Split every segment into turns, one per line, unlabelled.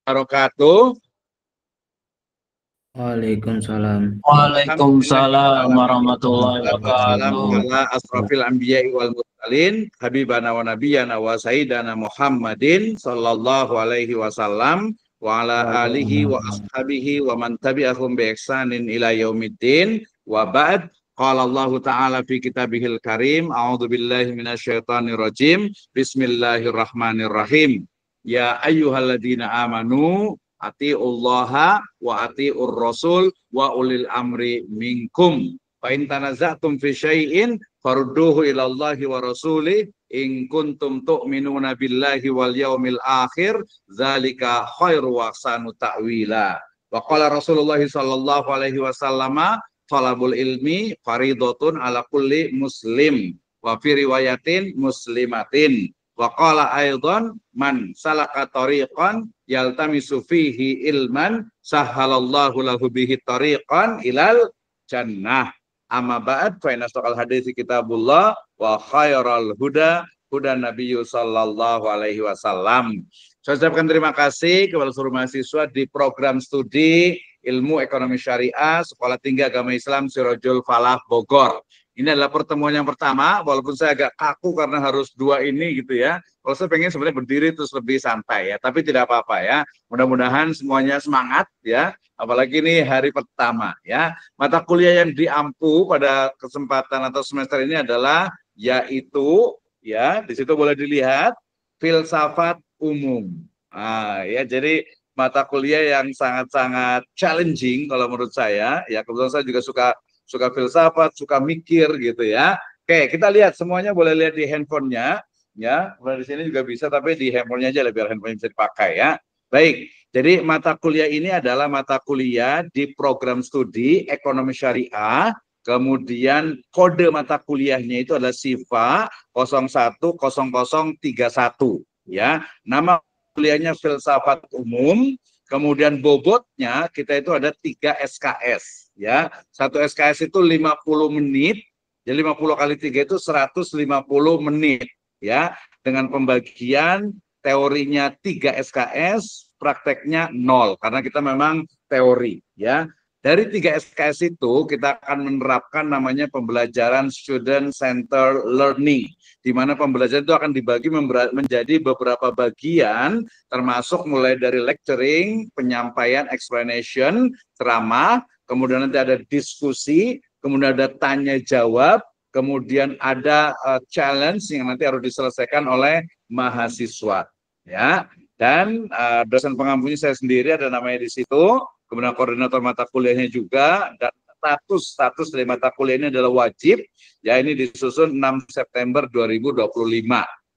Wabarakatuh.
Waalaikumsalam.
Waalaikumsalam warahmatullahi
Wassalam
wabarakatuh.
ala asrafil anbiya'i wal mursalin habibana wa nabiyyana wa sayyidana Muhammadin sallallahu alaihi wasallam wa ala alihi wa ashabihi wa man tabi'ahum bi ihsanin ila yaumiddin wa ba'd. Qala Allah Ta'ala fi kitabihil karim, a'udzu billahi minasyaitonir rajim. Bismillahirrahmanirrahim. Ya ayyuhalladzina amanu atiullaha wa atiur rasul wa ulil amri minkum. Fa in tanaza'tum fi syai'in farudduhu ila Allahi wa rasulih in kuntum tu'minuna billahi wal yaumil akhir dzalika khairu wa ahsanu ta'wila. Wa qala Rasulullah sallallahu alaihi wasallam talabul ilmi faridatun ala kulli muslim wa fi riwayatin muslimatin. Wa qala aidan man salaka tariqan yaltamisu fihi ilman sahhalallahu lahu bihi tariqan ilal jannah. Amma ba'd fa inna asdaqal hadithi kitabullah wa khairal huda huda nabiyyu sallallahu alaihi wasallam. Saya ucapkan terima kasih kepada seluruh mahasiswa di program studi Ilmu Ekonomi Syariah Sekolah Tinggi Agama Islam Sirajul Falah Bogor. Ini adalah pertemuan yang pertama, walaupun saya agak kaku karena harus dua ini gitu ya. Kalau saya pengen sebenarnya berdiri terus lebih santai ya, tapi tidak apa-apa ya. Mudah-mudahan semuanya semangat ya. Apalagi ini hari pertama ya. Mata kuliah yang diampu pada kesempatan atau semester ini adalah yaitu ya, di situ boleh dilihat filsafat umum. Nah, ya jadi mata kuliah yang sangat-sangat challenging kalau menurut saya. Ya kebetulan saya juga suka filsafat, suka mikir gitu ya. Oke, kita lihat semuanya boleh lihat di handphonenya ya. Di sini juga bisa, tapi di handphonenya aja biar handphone bisa dipakai ya. Baik, jadi mata kuliah ini adalah mata kuliah di program studi Ekonomi Syariah. Kemudian kode mata kuliahnya itu adalah SIFA 010031 ya. Nama kuliahnya filsafat umum. Kemudian bobotnya kita itu ada 3 SKS ya. Satu SKS itu 50 menit. Jadi 50 kali 3 itu 150 menit ya. Dengan pembagian teorinya 3 SKS, prakteknya 0 karena kita memang teori ya. Dari 3 SKS itu kita akan menerapkan namanya pembelajaran student center learning, di mana pembelajaran itu akan dibagi menjadi beberapa bagian, termasuk mulai dari lecturing, penyampaian, explanation, ceramah, kemudian nanti ada diskusi, kemudian ada tanya jawab, kemudian ada challenge yang nanti harus diselesaikan oleh mahasiswa ya. Dan dosen pengampunya saya sendiri, ada namanya di situ. Kemudian koordinator mata kuliahnya juga, dan status dari mata kuliah ini adalah wajib ya. Ini disusun 6 September 2025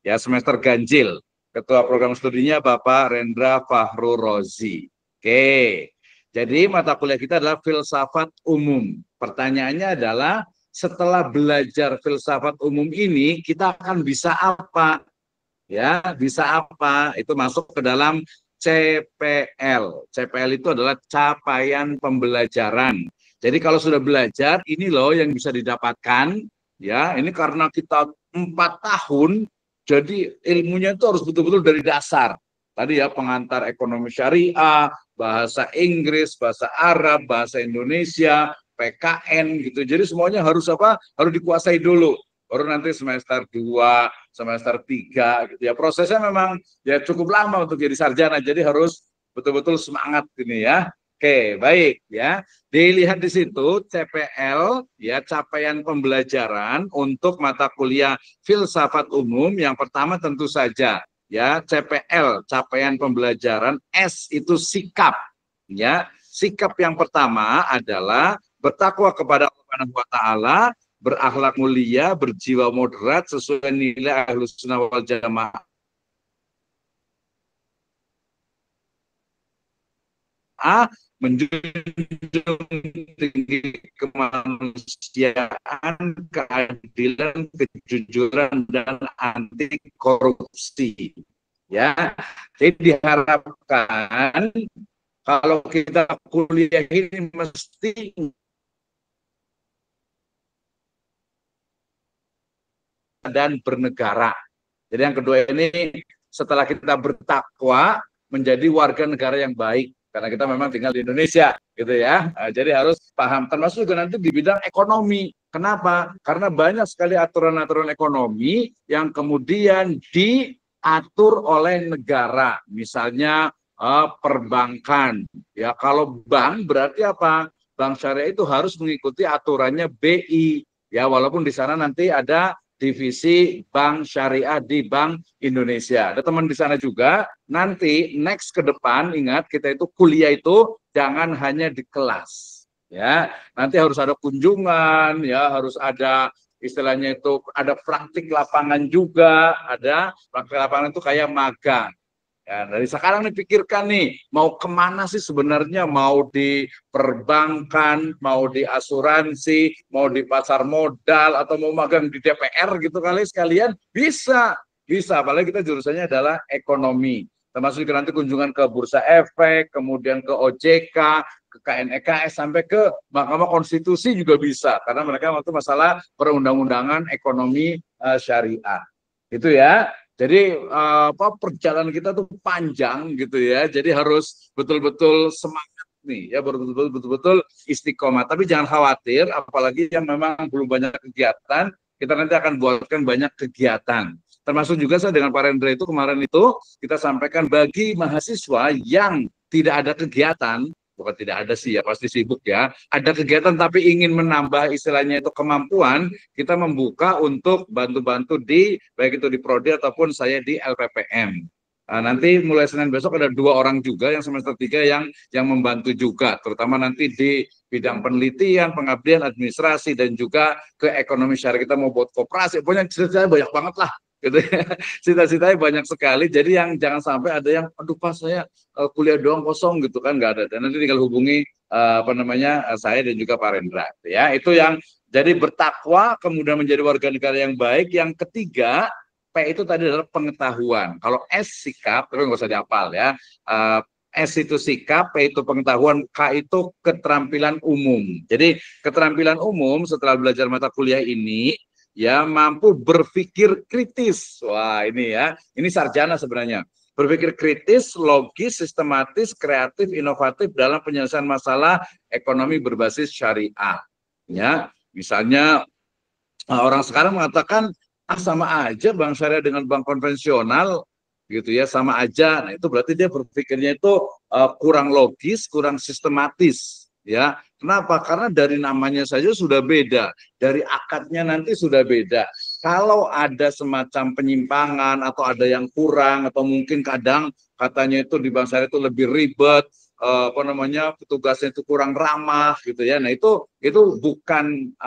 ya, semester ganjil. Ketua program studinya Bapak Rendra Fahru Rozi. Oke, jadi mata kuliah kita adalah filsafat umum. Pertanyaannya adalah setelah belajar filsafat umum ini kita akan bisa apa ya, bisa apa? Itu masuk ke dalam CPL. CPL itu adalah capaian pembelajaran. Jadi kalau sudah belajar, ini loh yang bisa didapatkan. Ya, ini karena kita 4 tahun, jadi ilmunya itu harus betul-betul dari dasar. Tadi ya, pengantar ekonomi syariah, bahasa Inggris, bahasa Arab, bahasa Indonesia, PKN gitu. Jadi semuanya harus apa? Harus dikuasai dulu. Baru nanti semester 2, semester 3 gitu ya. Prosesnya memang ya cukup lama untuk jadi sarjana, jadi harus betul-betul semangat ini ya. Oke, baik ya. Dilihat di situ CPL ya, capaian pembelajaran untuk mata kuliah filsafat umum. Yang pertama tentu saja ya CPL, capaian pembelajaran. S itu sikap ya. Sikap yang pertama adalah bertakwa kepada Allah Subhanahu wa taala, berakhlak mulia, berjiwa moderat sesuai nilai Ahlus Sunnah wal Jamaah, menjunjung tinggi kemanusiaan, keadilan, kejujuran, dan anti korupsi. Ya, jadi diharapkan kalau kita kuliah ini mesti dan bernegara. Jadi yang kedua ini, setelah kita bertakwa, menjadi warga negara yang baik. Karena kita memang tinggal di Indonesia, gitu ya. Nah, jadi harus paham, termasuk juga nanti di bidang ekonomi. Kenapa? Karena banyak sekali aturan-aturan ekonomi yang kemudian diatur oleh negara. Misalnya perbankan. Ya, kalau bank berarti apa? Bank syariah itu harus mengikuti aturannya BI. Ya, walaupun di sana nanti ada divisi bank syariah di Bank Indonesia. Ada teman di sana juga, nanti next ke depan ingat kita itu kuliah itu jangan hanya di kelas. Ya, nanti harus ada kunjungan, ya, harus ada istilahnya itu ada praktik lapangan juga, ada praktik lapangan itu kayak magang. Ya, dari sekarang nih pikirkan nih, mau kemana sih sebenarnya? Mau di perbankan, mau di asuransi, mau di pasar modal, atau mau magang di DPR gitu kali sekalian? Bisa, bisa. Apalagi kita jurusannya adalah ekonomi. Termasuk juga nanti kunjungan ke Bursa Efek, kemudian ke OJK, ke KNEKS, sampai ke Mahkamah Konstitusi juga bisa. Karena mereka waktu masalah perundang-undangan ekonomi syariah. Itu ya. Jadi perjalanan kita tuh panjang gitu ya. Jadi harus betul-betul semangat nih ya, betul-betul istiqomah. Tapi jangan khawatir, apalagi yang memang belum banyak kegiatan, kita nanti akan buatkan banyak kegiatan. Termasuk juga saya dengan Pak Rendra itu kemarin itu kita sampaikan bagi mahasiswa yang tidak ada kegiatan, bukan tidak ada sih ya, pasti sibuk ya. Ada kegiatan tapi ingin menambah istilahnya itu kemampuan, kita membuka untuk bantu-bantu di baik itu di Prodi ataupun saya di LPPM. Nanti mulai Senin besok ada 2 orang juga yang semester 3 yang membantu juga, terutama nanti di bidang penelitian, pengabdian, administrasi, dan juga ke ekonomi syariah. Kita mau buat koperasi, pokoknya ceritanya banyak banget lah. Gitu ya. Cita-citanya banyak sekali. Jadi yang jangan sampai ada yang, aduh Pak saya kuliah doang kosong gitu kan, nggak ada. Dan nanti tinggal hubungi saya dan juga Pak Rendra. Ya, itu yang jadi bertakwa, kemudian menjadi warga negara yang baik. Yang ketiga, P itu tadi adalah pengetahuan. Kalau S sikap, tapi nggak usah dihafal ya. S itu sikap, P itu pengetahuan, K itu keterampilan umum. Jadi keterampilan umum setelah belajar mata kuliah ini, ya mampu berpikir kritis. Wah ini ya, ini sarjana sebenarnya. Berpikir kritis, logis, sistematis, kreatif, inovatif dalam penyelesaian masalah ekonomi berbasis syariah. Ya, misalnya orang sekarang mengatakan sama aja bank syariah dengan bank konvensional gitu ya, sama aja. Nah itu berarti dia berpikirnya itu kurang logis, kurang sistematis ya. Kenapa? Karena dari namanya saja sudah beda, dari akadnya nanti sudah beda. Kalau ada semacam penyimpangan atau ada yang kurang, atau mungkin kadang katanya itu di bank syariah itu lebih ribet, petugasnya itu kurang ramah gitu ya. Nah itu bukan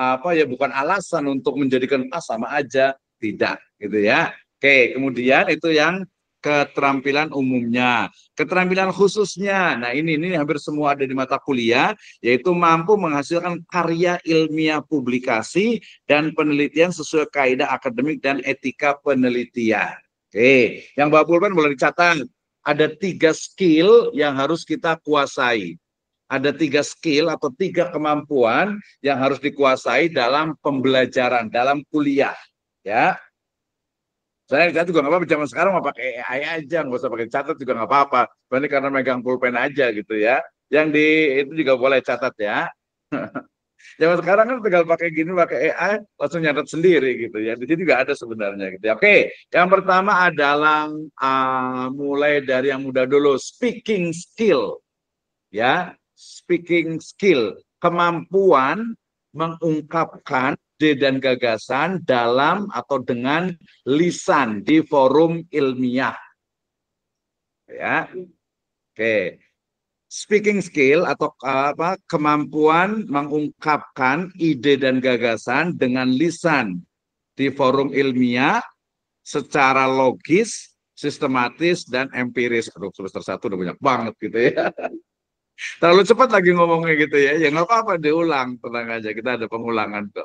bukan alasan untuk menjadikan sama aja, tidak gitu ya. Oke, kemudian itu yang keterampilan umumnya. Keterampilan khususnya, nah ini hampir semua ada di mata kuliah, yaitu mampu menghasilkan karya ilmiah, publikasi, dan penelitian sesuai kaidah akademik dan etika penelitian. Oke, yang Bapak pulpen boleh dicatat. Ada 3 skill yang harus kita kuasai. Ada 3 skill atau 3 kemampuan yang harus dikuasai dalam pembelajaran, dalam kuliah. Ya, saya juga nggak apa-apa, zaman sekarang mau pakai AI aja, nggak usah pakai catat juga nggak apa-apa. Ini karena megang pulpen aja gitu ya. Yang itu juga boleh catat ya. Zaman sekarang kan tinggal pakai gini, pakai AI, langsung nyatet sendiri gitu ya. Di sini juga ada sebenarnya gitu ya. Oke, yang pertama adalah mulai dari yang mudah dulu, speaking skill. Ya, speaking skill, kemampuan mengungkapkan ide dan gagasan dalam atau dengan lisan di forum ilmiah. Ya. Oke. Speaking skill atau kemampuan mengungkapkan ide dan gagasan dengan lisan di forum ilmiah secara logis, sistematis, dan empiris. Aduh, semester 1 udah banyak banget gitu ya. Terlalu cepat lagi ngomongnya gitu ya. Ya nggak apa-apa, diulang, tenang aja, kita ada pengulangan kok.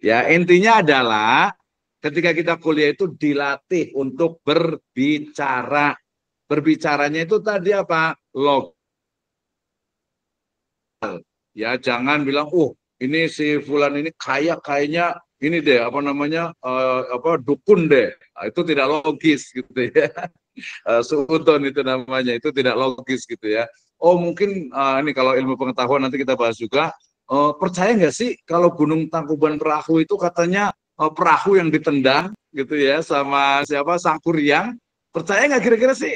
Ya, intinya adalah ketika kita kuliah itu dilatih untuk berbicara. Berbicaranya itu tadi apa? Log. Ya, jangan bilang, ini si Fulan ini kayaknya ini deh, dukun deh. Nah, itu tidak logis gitu ya. Suudon itu namanya, itu tidak logis gitu ya. Oh mungkin ini kalau ilmu pengetahuan nanti kita bahas juga. Percaya nggak sih kalau Gunung Tangkuban Perahu itu katanya perahu yang ditendang gitu ya sama siapa Sang Kuryang? Percaya nggak kira-kira sih?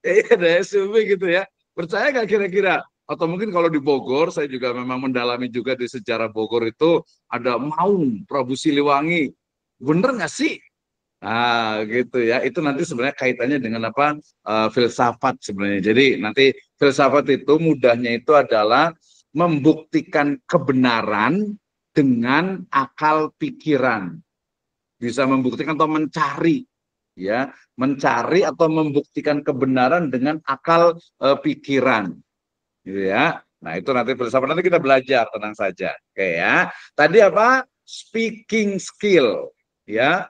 Iya, ada SUV gitu ya. Percaya nggak kira-kira? Atau mungkin kalau di Bogor, saya juga memang mendalami juga di sejarah Bogor itu ada Maung, Prabu Siliwangi. Bener nggak sih? Nah, gitu ya. Itu nanti sebenarnya kaitannya dengan apa? Filsafat sebenarnya. Jadi nanti filsafat itu mudahnya itu adalah membuktikan kebenaran dengan akal pikiran. Bisa membuktikan atau mencari ya, mencari atau membuktikan kebenaran dengan akal pikiran gitu ya. Nah, itu nanti filsafat nanti kita belajar, tenang saja. Oke ya. Tadi apa? Speaking skill ya.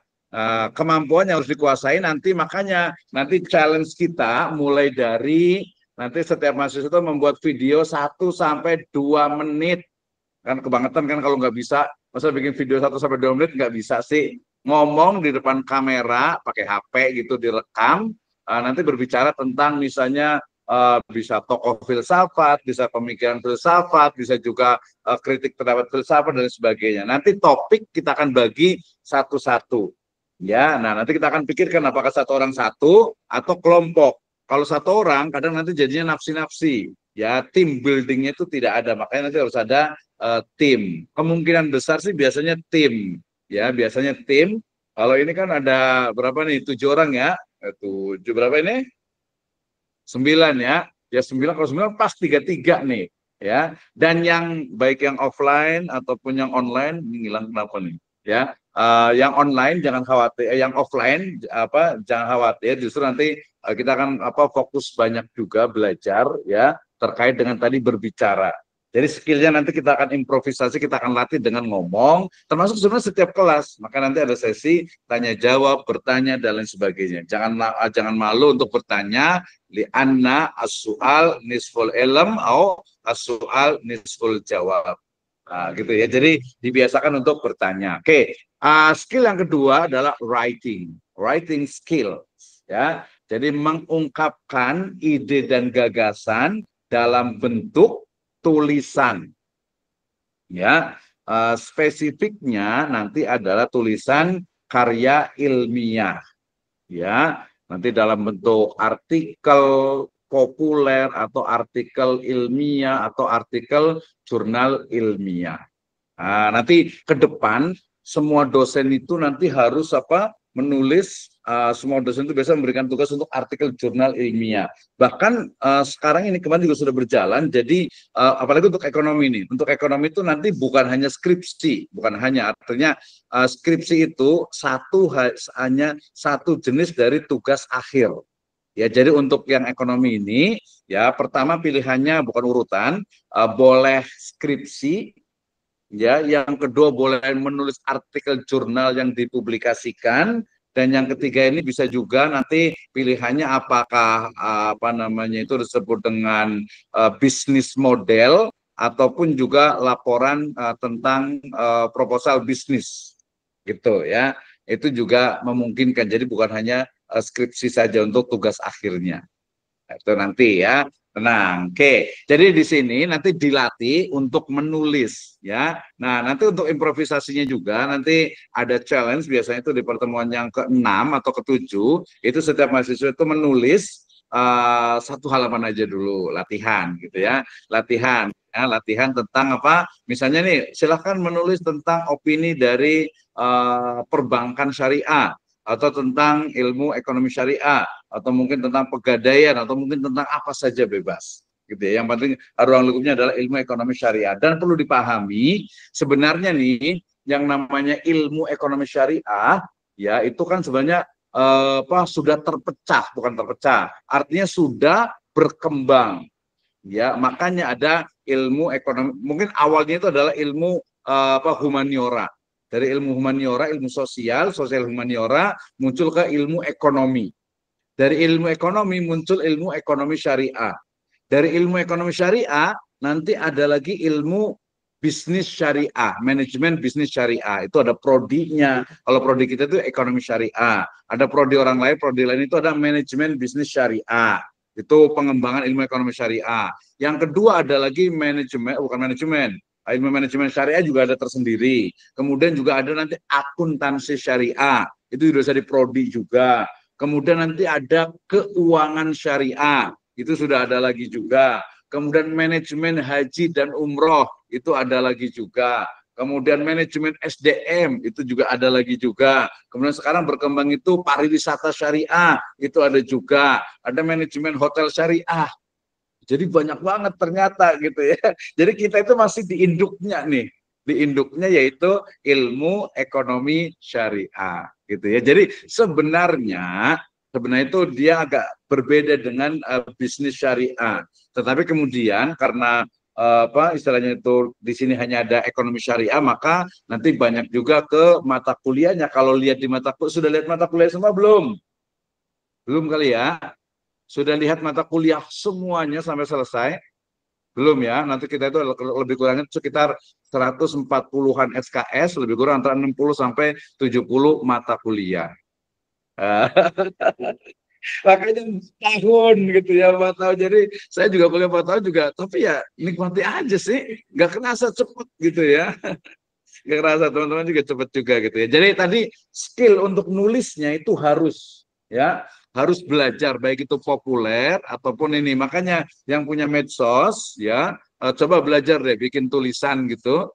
Kemampuan yang harus dikuasai nanti, makanya nanti challenge kita mulai dari nanti setiap mahasiswa itu membuat video 1 sampai 2 menit. Kan kebangetan kan kalau nggak bisa, masa bikin video 1 sampai 2 menit nggak bisa sih. Ngomong di depan kamera pakai HP gitu direkam, nanti berbicara tentang misalnya bisa tokoh filsafat, bisa pemikiran filsafat, bisa juga kritik terhadap filsafat dan sebagainya. Nanti topik kita akan bagi satu-satu. Ya, nah nanti kita akan pikirkan apakah satu orang satu atau kelompok. Kalau satu orang kadang nanti jadinya nafsi-nafsi. Ya, tim buildingnya itu tidak ada. Makanya nanti harus ada tim. Kemungkinan besar sih biasanya tim. Ya, biasanya tim. Kalau ini kan ada berapa nih? 7 orang ya. 7 berapa ini? 9 ya. Ya 9, kalau 9 pas 3-3 nih. Ya, dan yang baik yang offline ataupun yang online, ini hilang kenapa nih? Ya, yang online jangan khawatir, yang offline apa jangan khawatir, justru nanti kita akan apa fokus banyak juga belajar ya terkait dengan tadi berbicara. Jadi skillnya nanti kita akan improvisasi, kita akan latih dengan ngomong, termasuk sebenarnya setiap kelas. Maka nanti ada sesi tanya jawab, bertanya dan lain sebagainya. Jangan malu untuk bertanya. Li anna as-su'al nisful ilm atau as-su'al nisful jawab. Nah, gitu ya. Jadi dibiasakan untuk bertanya. Oke, skill yang kedua adalah writing skill. Ya, jadi mengungkapkan ide dan gagasan dalam bentuk tulisan. Ya, spesifiknya nanti adalah tulisan karya ilmiah. Ya, nanti dalam bentuk artikel populer atau artikel ilmiah atau artikel jurnal ilmiah. Nah, nanti ke depan semua dosen itu nanti harus apa? Menulis, semua dosen itu biasa memberikan tugas untuk artikel jurnal ilmiah. Bahkan sekarang ini kemarin juga sudah berjalan. Jadi apalagi untuk ekonomi ini, untuk ekonomi itu nanti bukan hanya skripsi, bukan hanya artinya skripsi itu hanya satu jenis dari tugas akhir. Ya, jadi untuk yang ekonomi ini, ya pertama pilihannya bukan urutan, boleh skripsi. Ya, yang kedua boleh menulis artikel jurnal yang dipublikasikan, dan yang ketiga ini bisa juga nanti pilihannya apakah apa namanya itu disebut dengan bisnis model ataupun juga laporan tentang proposal bisnis gitu ya. Itu juga memungkinkan. Jadi bukan hanya skripsi saja untuk tugas akhirnya. Itu nanti ya. Tenang. Oke. Jadi di sini nanti dilatih untuk menulis ya. Nah, nanti untuk improvisasinya juga nanti ada challenge biasanya itu di pertemuan yang ke-6 atau ke-7 itu setiap mahasiswa itu menulis 1 halaman aja dulu latihan gitu ya. Latihan tentang apa? Misalnya nih, silahkan menulis tentang opini dari perbankan syariah atau tentang ilmu ekonomi syariah atau mungkin tentang pegadaian atau mungkin tentang apa saja bebas gitu ya. Yang penting ruang lingkupnya adalah ilmu ekonomi syariah. Dan perlu dipahami sebenarnya nih yang namanya ilmu ekonomi syariah ya itu kan sebenarnya sudah terpecah, bukan terpecah, artinya sudah berkembang ya. Makanya ada ilmu ekonomi, mungkin awalnya itu adalah ilmu humaniora. Dari ilmu humaniora, ilmu sosial humaniora muncul ke ilmu ekonomi. Dari ilmu ekonomi muncul ilmu ekonomi syariah. Dari ilmu ekonomi syariah nanti ada lagi ilmu bisnis syariah, manajemen bisnis syariah. Itu ada prodinya. Kalau prodi kita itu ekonomi syariah. Ada prodi orang lain, prodi lain itu ada manajemen bisnis syariah. Itu pengembangan ilmu ekonomi syariah. Yang kedua ada lagi manajemen, bukan manajemen. Ilmu manajemen syariah juga ada tersendiri. Kemudian juga ada nanti akuntansi syariah. Itu sudah jadi prodi juga. Kemudian nanti ada keuangan syariah. Itu sudah ada lagi juga. Kemudian manajemen haji dan umroh. Itu ada lagi juga. Kemudian manajemen SDM. Itu juga ada lagi juga. Kemudian sekarang berkembang itu pariwisata syariah. Itu ada juga. Ada manajemen hotel syariah. Jadi banyak banget ternyata gitu ya. Jadi kita itu masih di induknya nih. Di induknya yaitu ilmu ekonomi syariah gitu ya. Jadi sebenarnya itu dia agak berbeda dengan bisnis syariah. Tetapi kemudian karena istilahnya itu di sini hanya ada ekonomi syariah, maka nanti banyak juga ke mata kuliahnya. Kalau lihat di mata kuliah, sudah lihat mata kuliah semua belum? Belum kali ya? Sudah lihat mata kuliah semuanya sampai selesai? Belum ya, nanti kita itu lebih kurangnya sekitar 140-an SKS, lebih kurang antara 60 sampai 70 mata kuliah. Makanya tahun gitu ya, 4 tahun. Jadi saya juga kuliah 4 tahun juga, tapi ya nikmati aja sih, nggak kerasa cepet gitu ya. Nggak kerasa, teman-teman juga cepet juga gitu ya. Jadi tadi skill untuk nulisnya itu harus ya, harus belajar baik itu populer ataupun ini. Makanya yang punya medsos ya, coba belajar deh bikin tulisan gitu.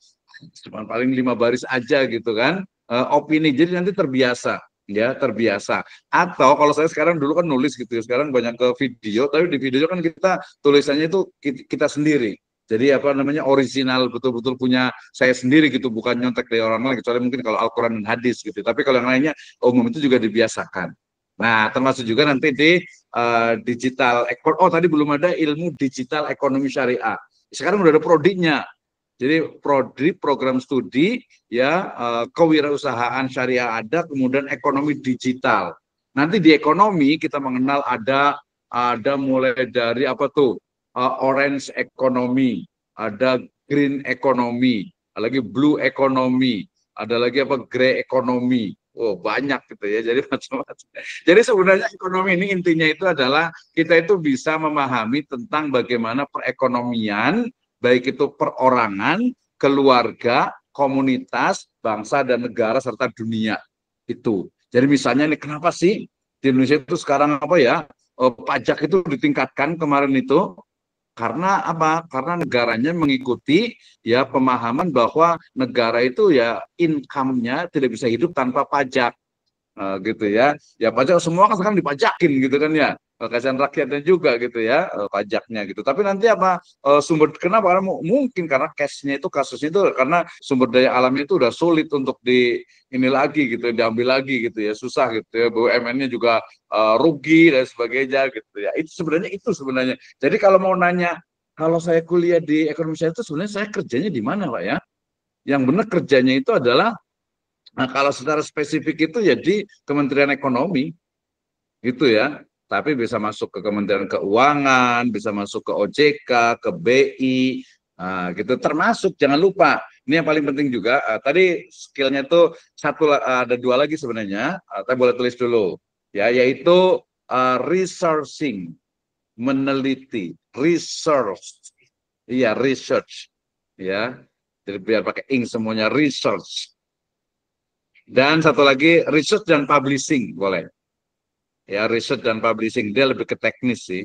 Cuma paling 5 baris aja gitu kan. Opini, jadi nanti terbiasa ya, terbiasa. Atau kalau saya sekarang dulu kan nulis gitu ya, sekarang banyak ke video, tapi di video kan kita tulisannya itu kita sendiri. Jadi apa namanya, original, betul-betul punya saya sendiri gitu, bukan nyontek dari orang lain, kecuali mungkin kalau Al-Quran dan hadis gitu. Tapi kalau yang lainnya umum itu juga dibiasakan. Nah, termasuk juga nanti di digital. Oh, tadi belum ada ilmu digital ekonomi syariah. Sekarang udah ada prodinya. Jadi prodi, program studi ya, kewirausahaan syariah ada, kemudian ekonomi digital. Nanti di ekonomi kita mengenal ada mulai dari apa tuh? Orange economy, ada green economy, ada lagi blue economy, ada lagi apa, grey economy. Oh, banyak gitu ya, jadi macam-macam. Jadi sebenarnya ekonomi ini intinya itu adalah kita itu bisa memahami tentang bagaimana perekonomian, baik itu perorangan, keluarga, komunitas, bangsa dan negara serta dunia itu. Jadi misalnya ini kenapa sih di Indonesia itu sekarang apa ya, pajak itu ditingkatkan kemarin itu, karena apa? Karena negaranya mengikuti ya pemahaman bahwa negara itu ya income-nya tidak bisa hidup tanpa pajak. Gitu ya. Ya pajak semua kan sekarang dipajakin gitu kan ya. Kasihan rakyatnya juga gitu ya, pajaknya gitu. Tapi nanti apa, sumber kenapa? Karena mungkin karena cashnya itu, kasusnya itu karena sumber daya alamnya itu udah sulit untuk di ini lagi gitu, diambil lagi gitu ya, susah gitu ya. BUMN-nya juga rugi dan sebagainya gitu ya. Itu sebenarnya. Jadi kalau mau nanya, kalau saya kuliah di ekonomi syariah itu sebenarnya saya kerjanya di mana, Pak ya? Yang benar kerjanya itu adalah, nah, kalau secara spesifik itu ya di Kementerian Ekonomi gitu ya. Tapi bisa masuk ke Kementerian Keuangan, bisa masuk ke OJK, ke BI, gitu. Termasuk jangan lupa, ini yang paling penting juga. Tadi skillnya itu ada 2 lagi sebenarnya. Saya boleh tulis dulu, ya, yaitu researching, meneliti, research, iya research, ya. Jadi biar pakai ing semuanya, research. Dan satu lagi research dan publishing boleh. Ya, research dan publishing dia lebih ke teknis sih.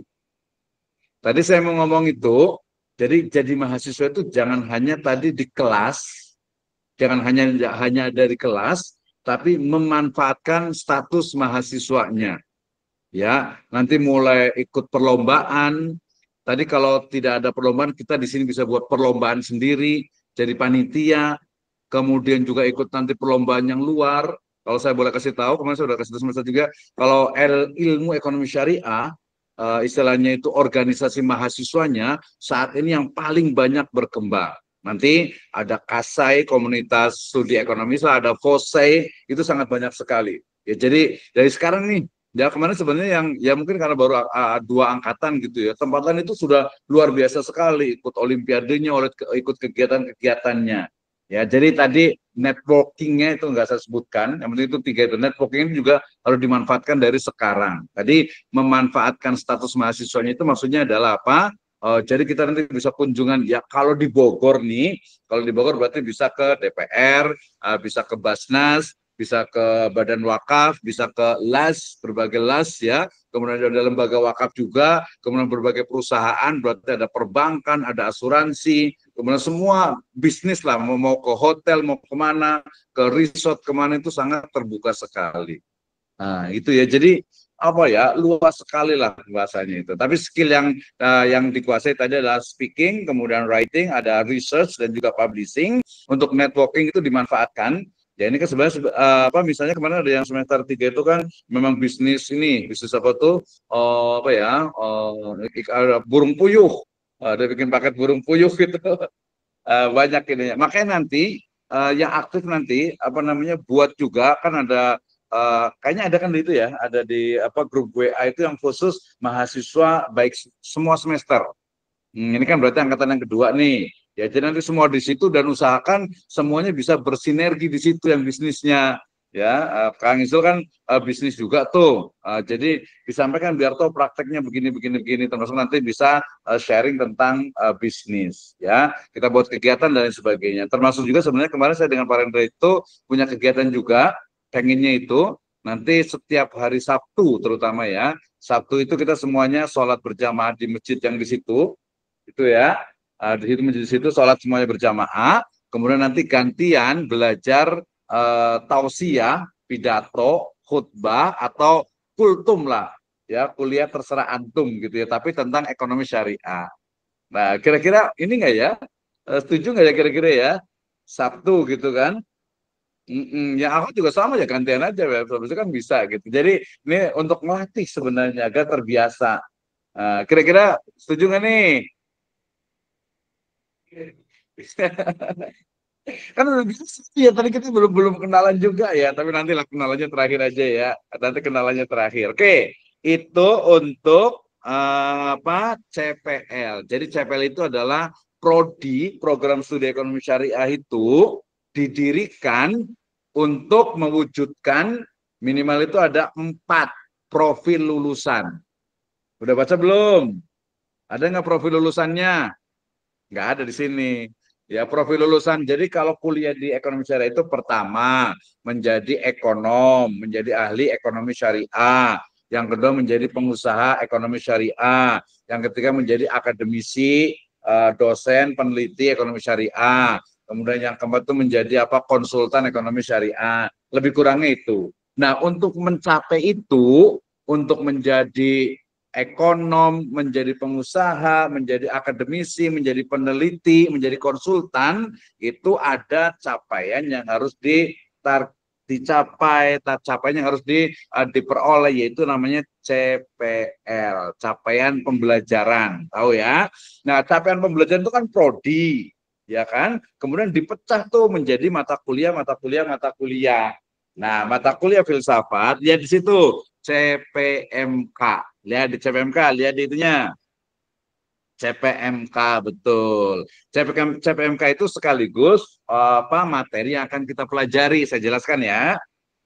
Tadi saya mau ngomong itu, jadi mahasiswa itu jangan hanya tadi di kelas, jangan hanya dari kelas, tapi memanfaatkan status mahasiswanya. Ya, nanti mulai ikut perlombaan. Tadi kalau tidak ada perlombaan, kita di sini bisa buat perlombaan sendiri, jadi panitia. Kemudian juga ikut nanti perlombaan yang luar. Kalau saya boleh kasih tahu, kemarin saya sudah kasih tahu semester juga, kalau ilmu ekonomi syariah, istilahnya itu organisasi mahasiswanya saat ini yang paling banyak berkembang. Nanti ada KASAI, komunitas studi ekonomi, ada FOSEI, itu sangat banyak sekali. Ya, jadi dari sekarang nih, Ya kemarin sebenarnya yang ya mungkin karena baru dua angkatan gitu ya, tempatan itu sudah luar biasa sekali, ikut olimpiadenya, ikut kegiatan-kegiatannya. Ya, jadi tadi networkingnya itu nggak saya sebutkan, yang penting itu tiga itu. Networking juga harus dimanfaatkan dari sekarang. Tadi memanfaatkan status mahasiswanya itu maksudnya adalah apa? Jadi kita nanti bisa kunjungan ya kalau di Bogor nih, kalau di Bogor berarti bisa ke DPR, bisa ke Basnas, bisa ke Badan Wakaf, bisa ke LAS, berbagai LAS ya, kemudian ada lembaga wakaf juga, kemudian berbagai perusahaan, berarti ada perbankan, ada asuransi, kemudian semua bisnis lah, mau ke hotel, mau kemana, ke resort, kemana itu sangat terbuka sekali. Nah, itu ya. Jadi apa ya, luas sekali lah bahasanya itu. Tapi skill yang dikuasai tadi adalah speaking, kemudian writing, ada research dan juga publishing. Untuk networking itu dimanfaatkan. Ya ini kan sebenarnya apa misalnya kemarin ada yang semester 3 itu kan memang bisnis apa tuh apa ya burung puyuh. Ada bikin paket burung puyuh gitu. Banyak ini. Makanya nanti yang aktif nanti apa namanya buat juga kan ada kayaknya ada kan itu ya, ada di apa grup WA itu yang khusus mahasiswa baik semua semester. Ini kan berarti angkatan yang kedua nih. Ya, jadi nanti semua di situ dan usahakan semuanya bisa bersinergi di situ yang bisnisnya. Ya, Kang Isul kan bisnis juga tuh. Jadi disampaikan biar tahu prakteknya begini begini begini termasuk nanti bisa sharing tentang bisnis ya. Kita buat kegiatan dan lain sebagainya. Termasuk juga sebenarnya kemarin saya dengan Pak Rendra itu punya kegiatan juga pengennya itu nanti setiap hari Sabtu terutama ya. Sabtu itu kita semuanya sholat berjamaah di masjid yang di situ itu ya. Di situ menjadi situ sholat semuanya berjamaah, kemudian nanti gantian belajar tausiah, pidato, khutbah atau kultum lah, ya kuliah terserah antum gitu ya, tapi tentang ekonomi syariah. Nah, kira-kira ini nggak ya? Setuju nggak ya kira-kira ya? Sabtu gitu kan? Ya aku juga sama ya gantian aja ya, itu kan bisa gitu. Jadi ini untuk melatih sebenarnya agar terbiasa. Kira-kira setuju nggak nih? Kan udah bisa ya tadi kita belum belum kenalan juga ya, tapi nanti lah kenalannya terakhir aja ya. Nanti kenalannya terakhir. Oke, itu untuk apa CPL. Jadi CPL itu adalah prodi program studi ekonomi syariah itu didirikan untuk mewujudkan minimal itu ada 4 profil lulusan. Udah baca belum? Ada nggak profil lulusannya? Nggak ada di sini. Ya, profil lulusan. Jadi kalau kuliah di ekonomi syariah itu pertama menjadi ekonom, menjadi ahli ekonomi syariah. Yang kedua menjadi pengusaha ekonomi syariah. Yang ketiga menjadi akademisi, dosen, peneliti ekonomi syariah. Kemudian yang keempat itu menjadi apa konsultan ekonomi syariah. Lebih kurangnya itu. Nah, untuk mencapai itu, untuk menjadi ekonom, menjadi pengusaha, menjadi akademisi, menjadi peneliti, menjadi konsultan, itu ada capaian yang harus dicapai, capaian yang harus diperoleh, yaitu namanya CPL, capaian pembelajaran, tahu ya? Nah, capaian pembelajaran itu kan prodi, ya kan? Kemudian dipecah tuh menjadi mata kuliah, mata kuliah, mata kuliah. Nah, mata kuliah filsafat, lihat di situ CPMK. Lihat di CPMK, lihat di itunya. CPMK betul. CPMK itu sekaligus apa materi yang akan kita pelajari. Saya jelaskan ya.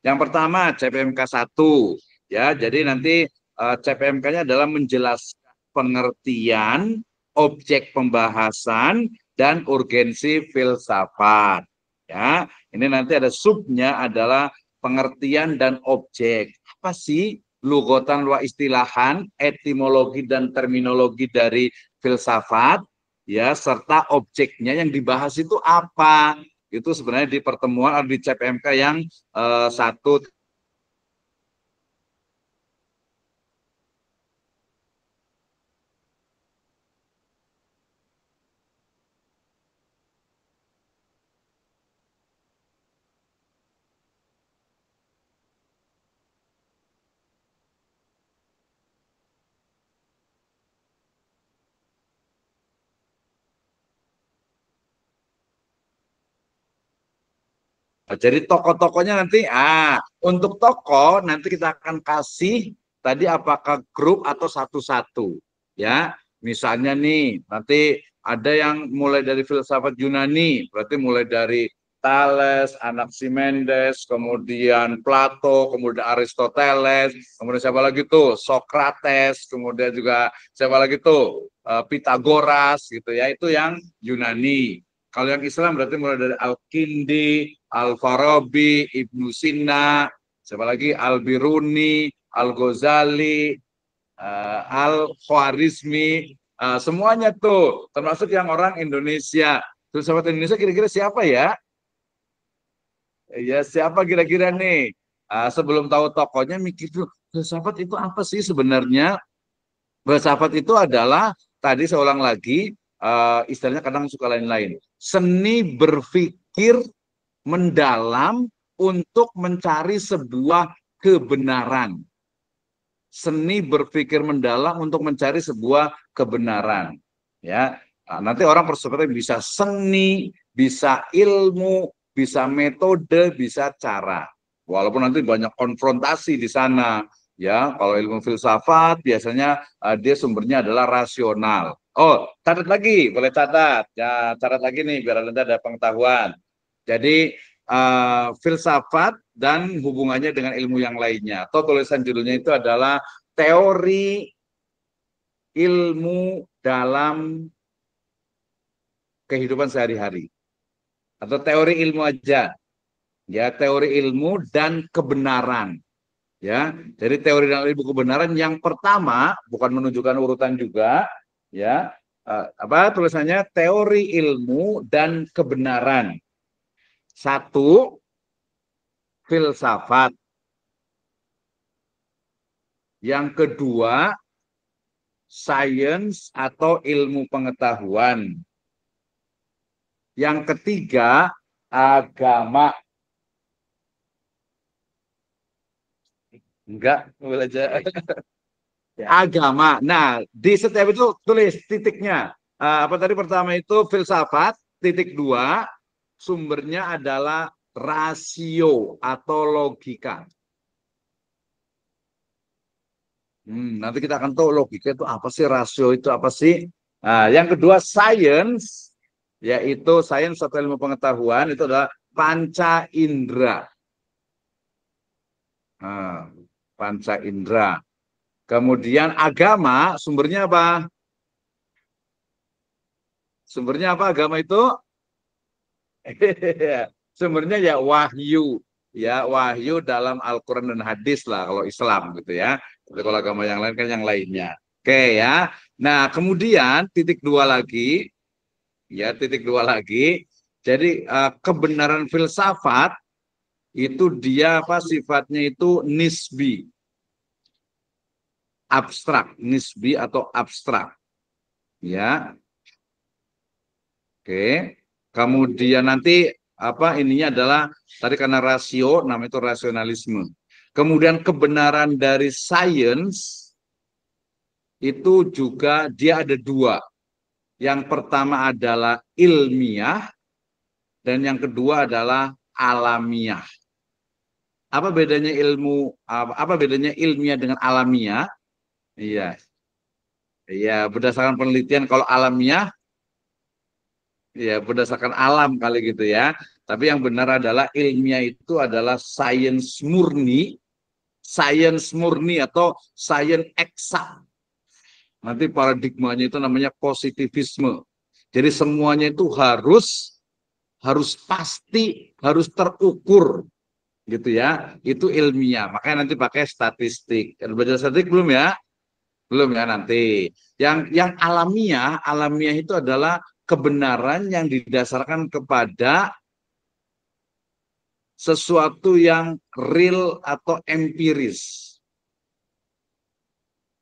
Yang pertama CPMK 1 ya. Jadi nanti CPMK-nya adalah menjelaskan pengertian, objek pembahasan dan urgensi filsafat. Ya, ini nanti ada subnya adalah pengertian dan objek. Apa sih lugotan wa istilahan, etimologi dan terminologi dari filsafat, ya serta objeknya yang dibahas itu apa? Itu sebenarnya di pertemuan atau di CPMK yang satu. Jadi tokoh-tokohnya nanti, untuk tokoh nanti kita akan kasih tadi apakah grup atau satu-satu, ya. Misalnya nih, nanti ada yang mulai dari filsafat Yunani, berarti mulai dari Thales, Anaximenes, kemudian Plato, kemudian Aristoteles, kemudian siapa lagi tuh? Socrates, kemudian juga siapa lagi tuh? Pythagoras gitu ya, itu yang Yunani. Kalau yang Islam berarti mulai dari Al-Kindi, Al-Farabi, Ibnu Sina, siapa lagi? Al-Biruni, Al-Ghazali, Al-Khwarizmi, semuanya tuh, termasuk yang orang Indonesia. Filsafat Indonesia kira-kira siapa ya? Ya siapa kira-kira nih? Sebelum tahu tokohnya mikir tuh, filsafat itu apa sih sebenarnya? Filsafat itu adalah, tadi saya ulang lagi, istilahnya kadang suka lain-lain. Seni berpikir mendalam untuk mencari sebuah kebenaran. Seni berpikir mendalam untuk mencari sebuah kebenaran. Ya, nanti orang perspektifnya bisa seni, bisa ilmu, bisa metode, bisa cara. Walaupun nanti banyak konfrontasi di sana. Ya, kalau ilmu filsafat biasanya dia sumbernya adalah rasional. Oh, catat lagi, boleh catat. Ya, catat lagi nih biar nanti ada pengetahuan. Jadi filsafat dan hubungannya dengan ilmu yang lainnya. Atau tulisan judulnya itu adalah teori ilmu dalam kehidupan sehari-hari. Atau teori ilmu aja. Ya, teori ilmu dan kebenaran. Ya, jadi teori dan ilmu kebenaran yang pertama, bukan menunjukkan urutan juga, ya. Apa tulisannya? Teori ilmu dan kebenaran. Satu, filsafat. Yang kedua, sains atau ilmu pengetahuan. Yang ketiga, agama. Enggak, belajar agama. Nah, di setiap itu tulis titiknya. Apa tadi pertama itu filsafat, titik dua, sumbernya adalah rasio atau logika. Nanti kita akan tahu logika itu apa sih, rasio itu apa sih. Nah, yang kedua sains, yaitu sains atau ilmu pengetahuan itu adalah panca indera. Nah, panca indera. Kemudian agama, sumbernya apa? Sumbernya apa agama itu? Sumbernya ya wahyu. Ya, wahyu dalam Al-Quran dan hadis lah kalau Islam gitu ya. Tapi kalau agama yang lain kan yang lainnya. Oke ya. Nah, kemudian titik dua lagi. Ya, titik dua lagi. Jadi kebenaran filsafat itu dia apa sifatnya itu nisbi. Abstrak, nisbi atau abstrak. Ya. Oke. Kemudian nanti apa ininya adalah tadi karena rasio, namanya itu rasionalisme. Kemudian kebenaran dari sains itu juga dia ada dua. Yang pertama adalah ilmiah dan yang kedua adalah alamiah. Apa bedanya apa bedanya ilmiah dengan alamiah? Iya. Iya, berdasarkan penelitian kalau alamiah ya berdasarkan alam kali gitu ya. Tapi yang benar adalah ilmiah itu adalah sains murni atau sains eksak. Nanti paradigmanya itu namanya positivisme. Jadi semuanya itu harus pasti, harus terukur gitu ya. Itu ilmiah. Makanya nanti pakai statistik. Belajar statistik belum ya? Belum ya nanti. Yang alamiah itu adalah kebenaran yang didasarkan kepada sesuatu yang real atau empiris.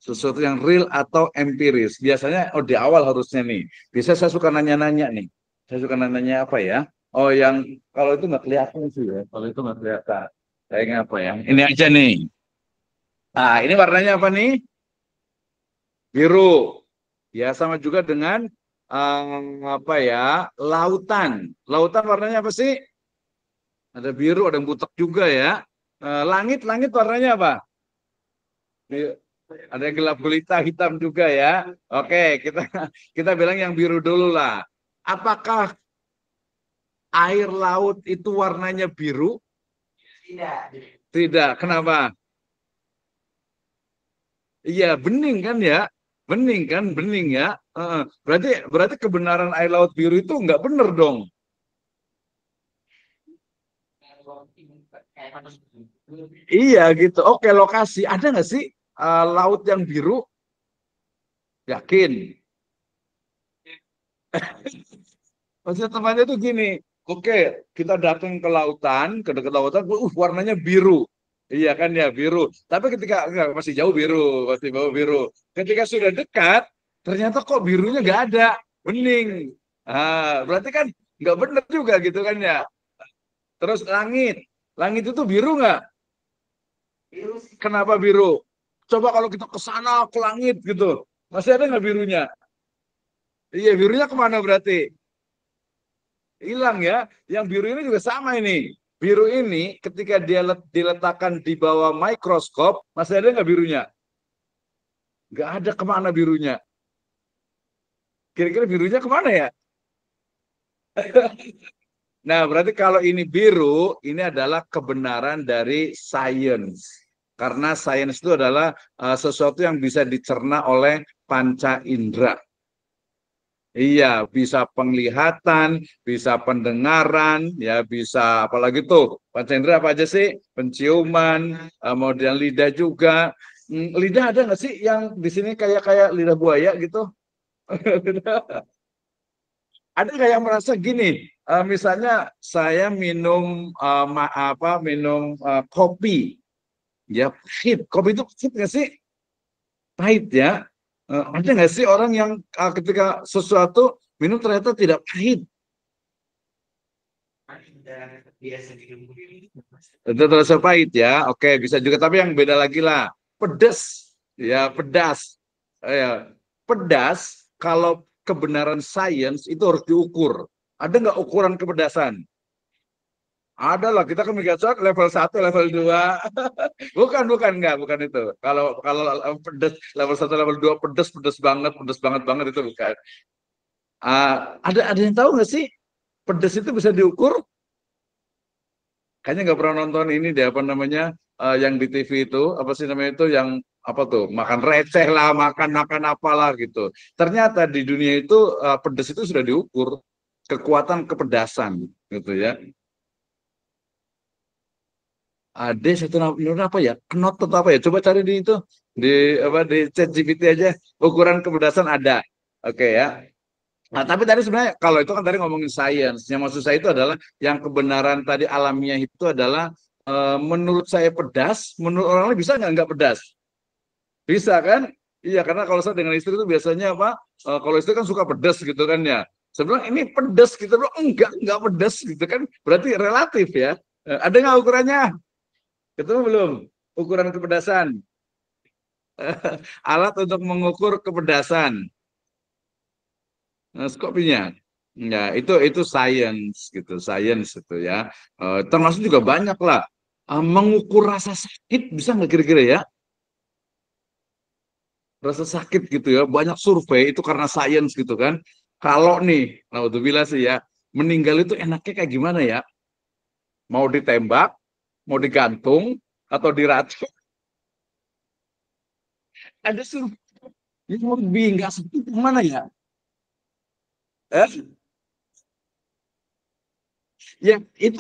Sesuatu yang real atau empiris. Biasanya di awal harusnya nih. Bisa saya suka nanya-nanya nih. Saya suka nanya apa ya? Oh, yang kalau itu nggak kelihatan sih ya. Kalau itu nggak kelihatan. Kayaknya apa ya? Ini aja nih. Nah, ini warnanya apa nih? Biru. Ya, sama juga dengan apa ya? Lautan. Lautan warnanya apa sih? Ada biru, ada yang butek juga ya. Langit warnanya apa? Ada yang gelap gulita hitam juga ya. Oke, kita bilang yang biru dulu lah. Apakah air laut itu warnanya biru? Tidak. Tidak. Kenapa? Iya, bening kan ya? Bening kan? Bening ya. Berarti kebenaran air laut biru itu nggak benar dong. Iya gitu. Oke, lokasi. Ada nggak sih laut yang biru? Yakin? Maksudnya temannya tuh gini. Oke, kita datang ke lautan, ke dekat lautan, warnanya biru. Iya kan ya, biru. Tapi ketika enggak, masih jauh biru, masih jauh biru. Ketika sudah dekat, ternyata kok birunya nggak ada, bening. Berarti kan nggak benar juga gitu kan ya. Terus langit, langit itu biru nggak? Kenapa biru? Coba kalau kita ke sana ke langit gitu, masih ada nggak birunya? Iya, birunya kemana berarti? Hilang ya. Yang biru ini juga sama ini. Biru ini ketika dia diletakkan di bawah mikroskop, masih ada nggak birunya? Nggak ada, kemana birunya? Kira-kira birunya kemana ya? Nah, berarti kalau ini biru, ini adalah kebenaran dari sains. Karena sains itu adalah sesuatu yang bisa dicerna oleh panca indera. Iya, bisa penglihatan, bisa pendengaran, ya bisa apalagi tuh panca indera apa aja sih? Penciuman, kemudian lidah juga. Lidah ada nggak sih yang di sini kayak kayak lidah buaya gitu? Ada nggak yang merasa gini? Misalnya saya minum minum kopi, ya pahit. Kopi itu pahit nggak sih? Pahit ya. Ada nggak sih orang yang ketika sesuatu minum ternyata tidak pahit? Itu terasa pahit ya. Oke, bisa juga. Tapi yang beda lagi lah. Pedas. Ya, pedas. Ya, pedas kalau kebenaran sains itu harus diukur. Ada nggak ukuran kepedasan? Ada lah, kita kan mikir level 1, level 2. Bukan enggak, bukan itu. Kalau kalau pedas level 1, level 2 pedas banget banget itu bukan. Ada yang tahu nggak sih pedas itu bisa diukur? Kayaknya nggak pernah nonton ini deh apa namanya yang di TV itu apa sih namanya itu yang apa tuh makan receh lah makan makan apalah gitu. Ternyata di dunia itu pedas itu sudah diukur kekuatan kepedasan gitu ya. Ada satu menurut apa ya? Knot atau apa ya? Coba cari di itu di apa di ChatGPT aja ukuran kepedasan ada. Oke ya. Nah, tapi tadi sebenarnya kalau itu kan tadi ngomongin sains. Yang maksud saya itu adalah yang kebenaran tadi alamiah itu adalah menurut saya pedas, menurut orang lain bisa nggak pedas? Bisa kan? Iya, karena kalau saya dengan istri itu biasanya apa? Kalau istri kan suka pedas gitu kan ya. Sebenarnya ini pedas gitu loh, enggak pedas gitu kan. Berarti relatif ya. Ada nggak ukurannya? Ketemu belum? Ukuran kepedasan. Alat untuk mengukur kepedasan. Skopinya. Ya, itu science gitu, science itu ya. Termasuk juga banyak lah. Mengukur rasa sakit bisa nggak kira-kira ya? Rasa sakit gitu ya. Banyak survei itu karena science gitu kan. Kalau nih, naudzubillah sih ya, meninggal itu enaknya kayak gimana ya? Mau ditembak, mau digantung, atau diracun? Ada survei yang lebih nggak sakit yang mana ya? Eh? Ya, itu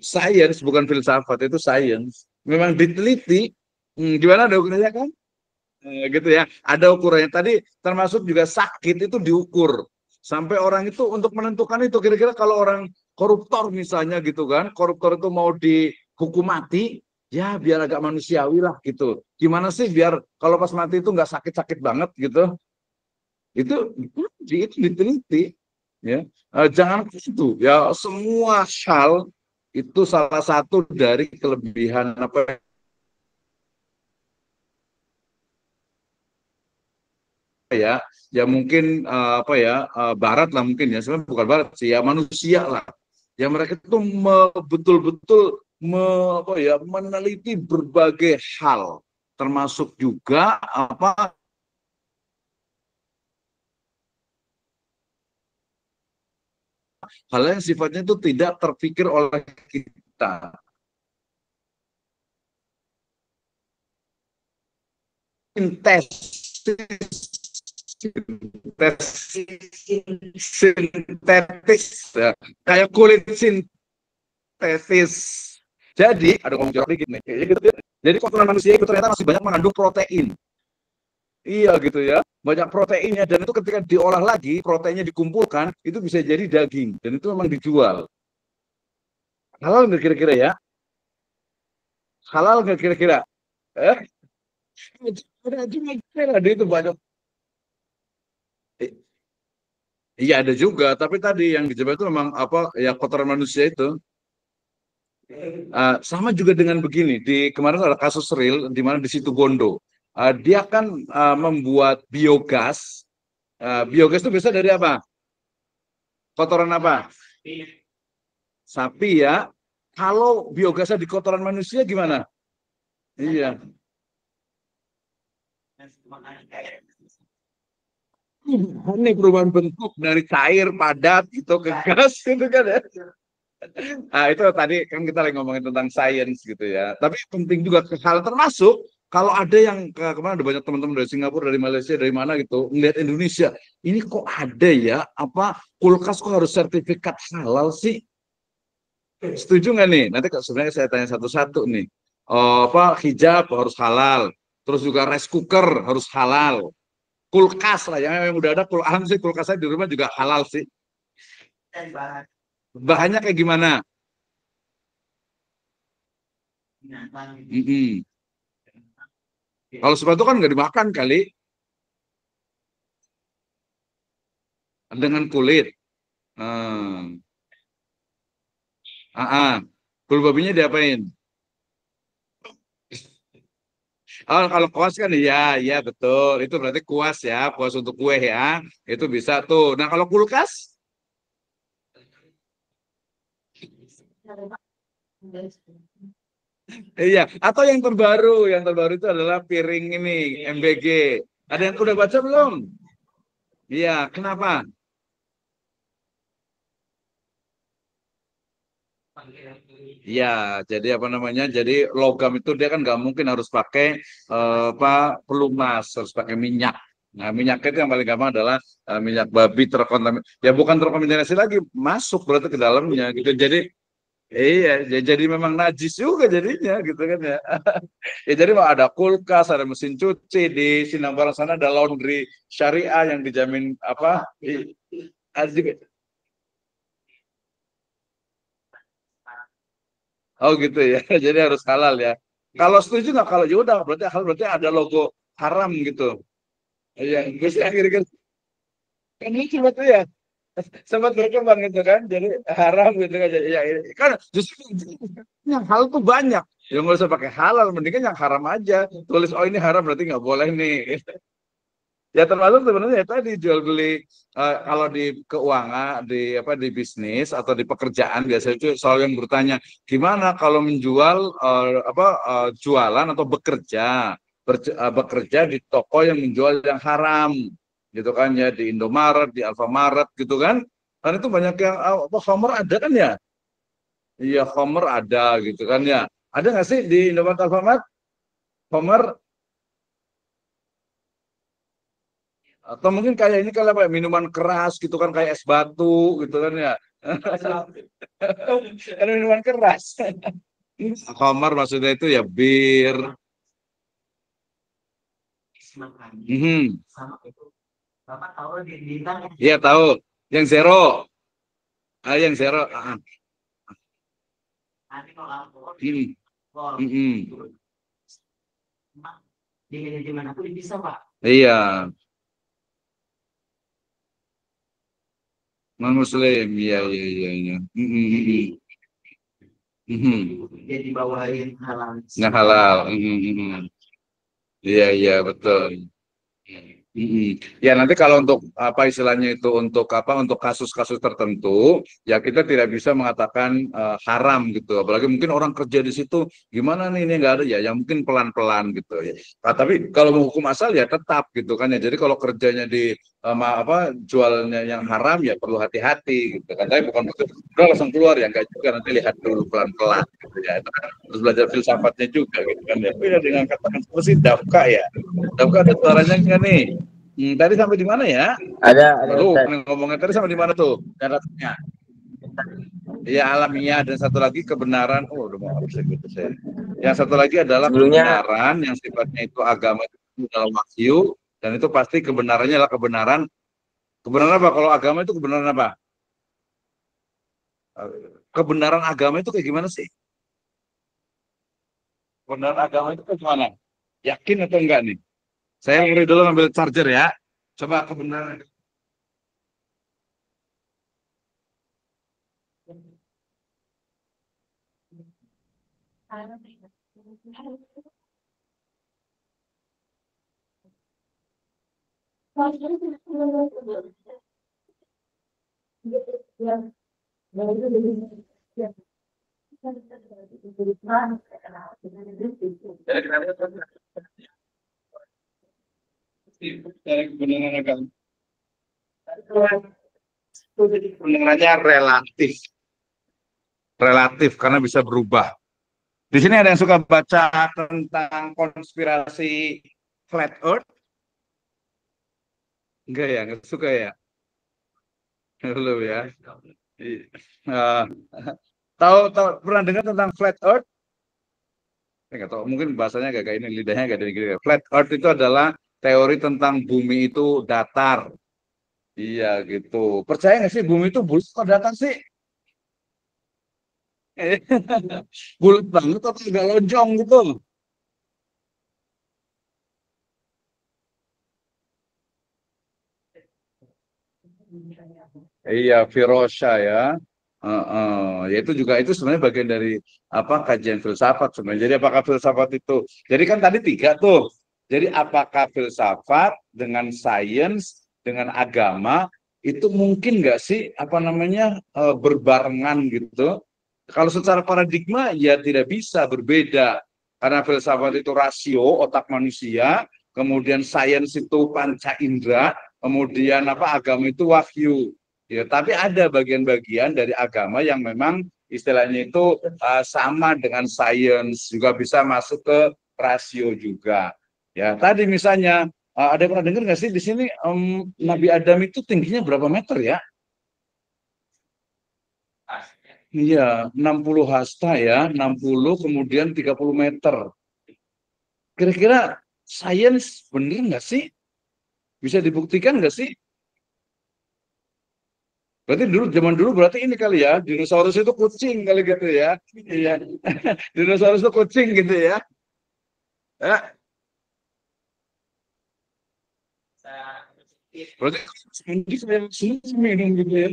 science bukan filsafat, itu science. Memang diteliti. Gimana ada ukurannya kan? Gitu ya. Ada ukurannya. Tadi termasuk juga sakit itu diukur. Sampai orang itu untuk menentukan itu kira-kira kalau orang koruptor misalnya gitu kan, koruptor itu mau dihukum mati, ya biar agak manusiawi lah gitu. Gimana sih biar kalau pas mati itu nggak sakit-sakit banget gitu? Itu diteliti ya. Jangan itu ya semua hal itu salah satu dari kelebihan apa ya ya mungkin apa ya barat lah mungkin ya sebenarnya bukan barat sih ya manusia lah ya mereka itu betul-betul apa ya meneliti berbagai hal termasuk juga apa hal yang sifatnya itu tidak terpikir oleh kita. Sintesis, sintetis, ya. Kayak kulit sintetis. Jadi ada ngomong jorok dikit nih. Jadi kotoran manusia itu ternyata masih banyak mengandung protein. Iya gitu ya, banyak proteinnya dan itu ketika diolah lagi, proteinnya dikumpulkan, itu bisa jadi daging dan itu memang dijual. Halal nggak kira-kira ya? Halal nggak kira-kira? Eh? Ada itu banyak. Iya ada juga, tapi tadi yang di Jawa itu memang apa ya kotoran manusia itu. Sama juga dengan begini, di kemarin ada kasus real di mana di situ Bondo. Dia kan membuat biogas. Biogas itu bisa dari apa? Kotoran apa? Sapi ya. Kalau biogasnya di kotoran manusia gimana? Iya. Ini perubahan bentuk dari cair padat gitu ke gas gitu kan ya. Itu tadi kan kita lagi ngomongin tentang sains gitu ya. Tapi penting juga hal termasuk kalau ada yang kemana ada banyak teman-teman dari Singapura, dari Malaysia, dari mana gitu melihat Indonesia, ini kok ada ya apa kulkas kok harus sertifikat halal sih? Setuju nggak nih? Nanti sebenarnya saya tanya satu-satu nih. Apa hijab harus halal, terus juga rice cooker harus halal, kulkas lah yang udah ada kulkas sih kulkas saya di rumah juga halal sih. Bahannya kayak gimana? Mm-mm. Kalau sepatu kan nggak dimakan kali dengan kulit. Hmm. Bulu babinya diapain? Oh, kalau kuas kan iya, iya betul. Itu berarti kuas ya, kuas untuk kue ya. Itu bisa tuh. Nah, kalau kulkas? Iya, atau yang terbaru itu adalah piring ini MBG. Ada yang udah baca belum? Iya, kenapa? Iya, jadi apa namanya? Jadi logam itu dia kan nggak mungkin harus pakai apa pelumas, harus pakai minyak. Nah, minyak itu yang paling gampang adalah minyak babi terkontaminasi. Ya bukan terkontaminasi lagi, masuk berarti ke dalamnya gitu. Jadi iya, jadi memang najis juga jadinya gitu kan ya. Ya jadi mau ada kulkas, ada mesin cuci di Sinambarang sana ada laundry syariah yang dijamin apa? Oh gitu ya. Jadi harus halal ya. Kalau setuju nggak kalau ya udah berarti hal berarti ada logo haram gitu. Iya, bisa akhirnya kan lucu betul ya. Sempat berkembang gitu kan. Jadi haram gitu kan. Ya, kan justru yang halal tuh banyak. Yang nggak usah pakai halal, mendingan yang haram aja. Tulis oh ini haram berarti nggak boleh nih. Ya termasuk sebenarnya ya tadi jual beli kalau di keuangan di apa di bisnis atau di pekerjaan biasanya itu selalu yang bertanya gimana kalau menjual jualan atau bekerja di toko yang menjual yang haram gitu kan ya di Indomaret di Alfamaret gitu kan itu banyak yang apa Homer ada kan ya iya Homer ada gitu kan ya ada nggak sih di Indomaret Alfamart Homer atau mungkin kayak ini kalau apa minuman keras gitu kan kayak es batu gitu kan ya. Kan minuman keras. Khamar maksudnya itu ya bir. Mhm. Iya tahu. Yang zero. Yang zero. Mhm. Mhm. Iya, non muslim. Iya, iya, iya, iya. Mhm, mhm. Mhm. Nggak halal. Mhm, mhm. Iya, iya, betul. Ya nanti kalau untuk apa istilahnya itu untuk apa untuk kasus-kasus tertentu ya kita tidak bisa mengatakan haram gitu. Apalagi mungkin orang kerja di situ gimana nih ini nggak ada ya yang mungkin pelan-pelan gitu ya. Nah, tapi kalau mau hukum asal ya tetap gitu kan ya. Jadi kalau kerjanya di apa jualnya yang haram ya perlu hati-hati gitu kan. Tapi bukan begitu udah langsung keluar ya enggak juga nanti lihat dulu pelan-pelan gitu ya. Itu kan harus belajar filsafatnya juga gitu kan ya. Beda dengan katakan seperti dafka ya. Dafka ada suaranya nggak nih? Tadi sampai di mana ya?
Ada
Lalu
Ustaz.
ngomongnya tadi sampai di mana tuh? Catatan. Iya alamiah dan satu lagi kebenaran. Oh, udah mau habis gitu saya. Yang satu lagi adalah
Sebelumnya
kebenaran yang sifatnya itu agama itu dalam wahyu dan itu pasti kebenarannya adalah kebenaran. Kebenaran apa? Kalau agama itu kebenaran apa? Kebenaran agama itu kayak gimana sih? Kebenaran agama itu kayak gimana? Yakin atau enggak nih? Saya ngeri dulu ngambil charger ya. Coba kebenaran. Dari kebenaran agama. Kebenarannya relatif. Relatif karena bisa berubah. Di sini ada yang suka baca tentang konspirasi flat earth? Enggak ya, enggak suka ya. Belum ya. Uh, tahu pernah dengar tentang flat earth? Enggak tahu, mungkin bahasanya agak kayak ini lidahnya agak gini. Flat earth itu adalah teori tentang bumi itu datar. Iya gitu. Percaya nggak sih bumi itu bulat atau datar sih? Bulat banget atau agak lonjong gitu? Iya, Firosha ya. Ya itu juga itu sebenarnya bagian dari apa kajian filsafat sebenarnya. Jadi apakah filsafat itu? Jadi kan tadi tiga tuh. Jadi apakah filsafat dengan sains dengan agama itu mungkin nggak sih apa namanya berbarengan gitu? Kalau secara paradigma ya tidak bisa berbeda karena filsafat itu rasio otak manusia, kemudian sains itu panca indera, kemudian apa agama itu wahyu. Ya, tapi ada bagian-bagian dari agama yang memang istilahnya itu sama dengan sains, juga bisa masuk ke rasio juga. Ya, tadi misalnya ada yang pernah dengar nggak sih di sini Nabi Adam itu tingginya berapa meter ya? Iya, 60 hasta ya, 60 kemudian 30 meter. Kira-kira sains bener nggak sih? Bisa dibuktikan nggak sih? Berarti dulu zaman dulu berarti ini kali ya, dinosaurus itu kucing kali gitu ya. Iya. Dinosaurus itu kucing gitu ya. Ya, berarti ini saya minum gitu ya.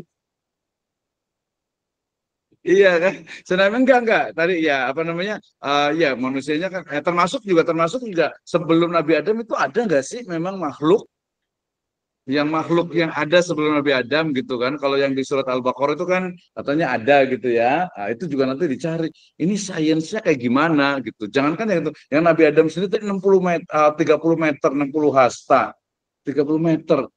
Iya kan, sebenarnya enggak tadi ya apa namanya ya manusianya kan termasuk juga sebelum Nabi Adam itu ada nggak sih memang makhluk yang ada sebelum Nabi Adam gitu kan. Kalau yang di surat Al-Baqarah itu kan katanya ada gitu ya. Nah, itu juga nanti dicari. Ini sainsnya kayak gimana gitu. Jangankan yang itu, yang Nabi Adam sendiri tadi 60 meter, 30 meter, 60 hasta, 30 meter.